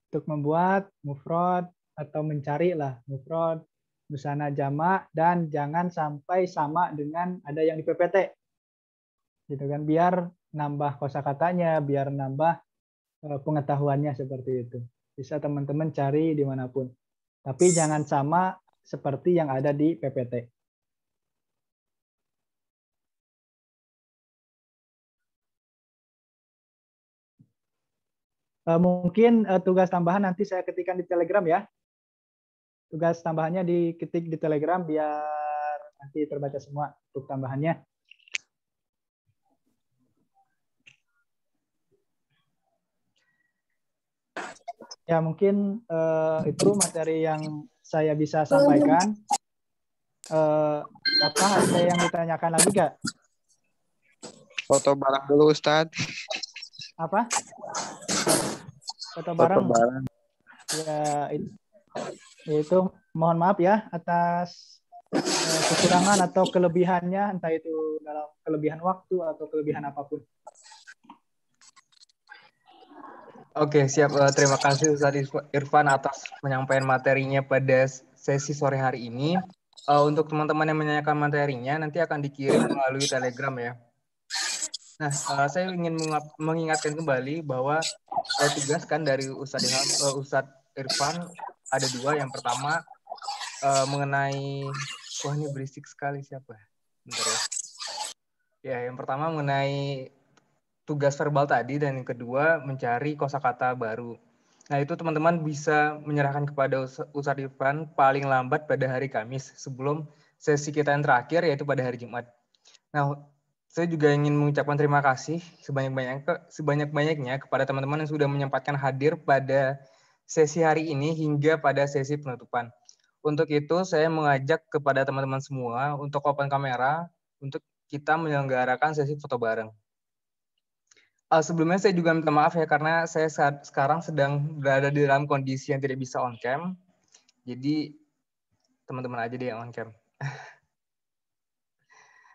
Untuk membuat mufrad atau mencari lah mufrad, musanna, jamak, dan jangan sampai sama dengan ada yang di PPT. Gitu kan, biar nambah kosakatanya, biar nambah pengetahuannya seperti itu. Bisa teman-teman cari dimanapun. Tapi jangan sama seperti yang ada di PPT. Mungkin tugas tambahan nanti saya ketikkan di Telegram ya. Tugas tambahannya diketik di Telegram biar nanti terbaca semua untuk tambahannya. Ya mungkin itu materi yang saya bisa sampaikan. Apa ada yang ditanyakan lagi nggak? Foto barang dulu, Ustadz. Apa? Foto barang. Ya itu mohon maaf ya atas kekurangan atau kelebihannya, entah itu dalam kelebihan waktu atau kelebihan apapun. Oke, siap. Terima kasih Ustadz Irfan atas penyampaian materinya pada sesi sore hari ini. Untuk teman-teman yang menanyakan materinya, nanti akan dikirim melalui Telegram ya. Nah, saya ingin mengingatkan kembali bahwa saya tugaskan dari Ustadz Irfan ada dua. Yang pertama mengenai, wah ini berisik sekali siapa? Bentar ya. Ya, yang pertama mengenai tugas verbal tadi, dan yang kedua mencari kosakata baru. Nah, itu teman-teman bisa menyerahkan kepada Ustadz Irfan paling lambat pada hari Kamis sebelum sesi kita yang terakhir, yaitu pada hari Jumat. Nah, saya juga ingin mengucapkan terima kasih sebanyak-banyaknya kepada teman-teman yang sudah menyempatkan hadir pada sesi hari ini hingga pada sesi penutupan. Untuk itu, saya mengajak kepada teman-teman semua untuk open kamera untuk kita menyelenggarakan sesi foto bareng. Sebelumnya saya juga minta maaf ya, karena saya sekarang sedang berada di dalam kondisi yang tidak bisa on cam. Jadi teman-teman aja deh yang on cam.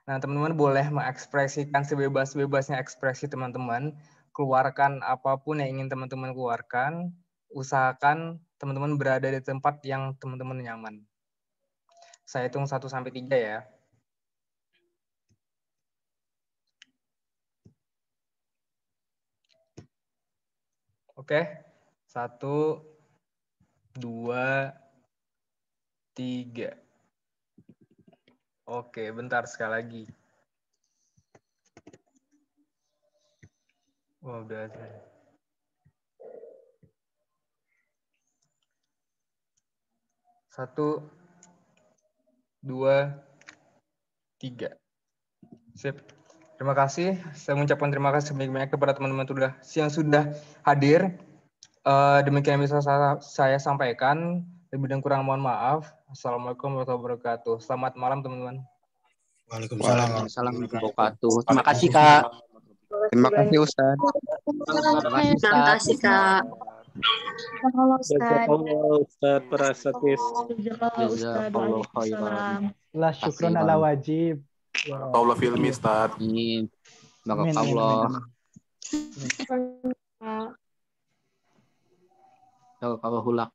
Nah, teman-teman boleh mengekspresikan sebebas-bebasnya ekspresi teman-teman. Keluarkan apapun yang ingin teman-teman keluarkan. Usahakan teman-teman berada di tempat yang teman-teman nyaman. Saya hitung 1 sampai 3 ya. Oke. 1, 2, 3. Oke, bentar sekali lagi. Wah, udah ada. Satu, 2, 3. Sip. Terima kasih. Saya mengucapkan terima kasih sebanyak-banyak kepada teman-teman yang sudah hadir. Demikian yang bisa saya sampaikan. Lebih dan kurang mohon maaf. Assalamualaikum warahmatullahi wabarakatuh. Selamat malam, teman-teman. Waalaikumsalam. warahmatullahi wabarakatuh. Terima kasih, Kak. Terima kasih Ustaz. Terima kasih, Kak. Halo Ustaz. Jazakallah Ustaz para asatidz. Jazakallah khairan. La syukron ala wajib. Barakallah fil Ustaz. Amin. Barakallah. Barakallah hulak.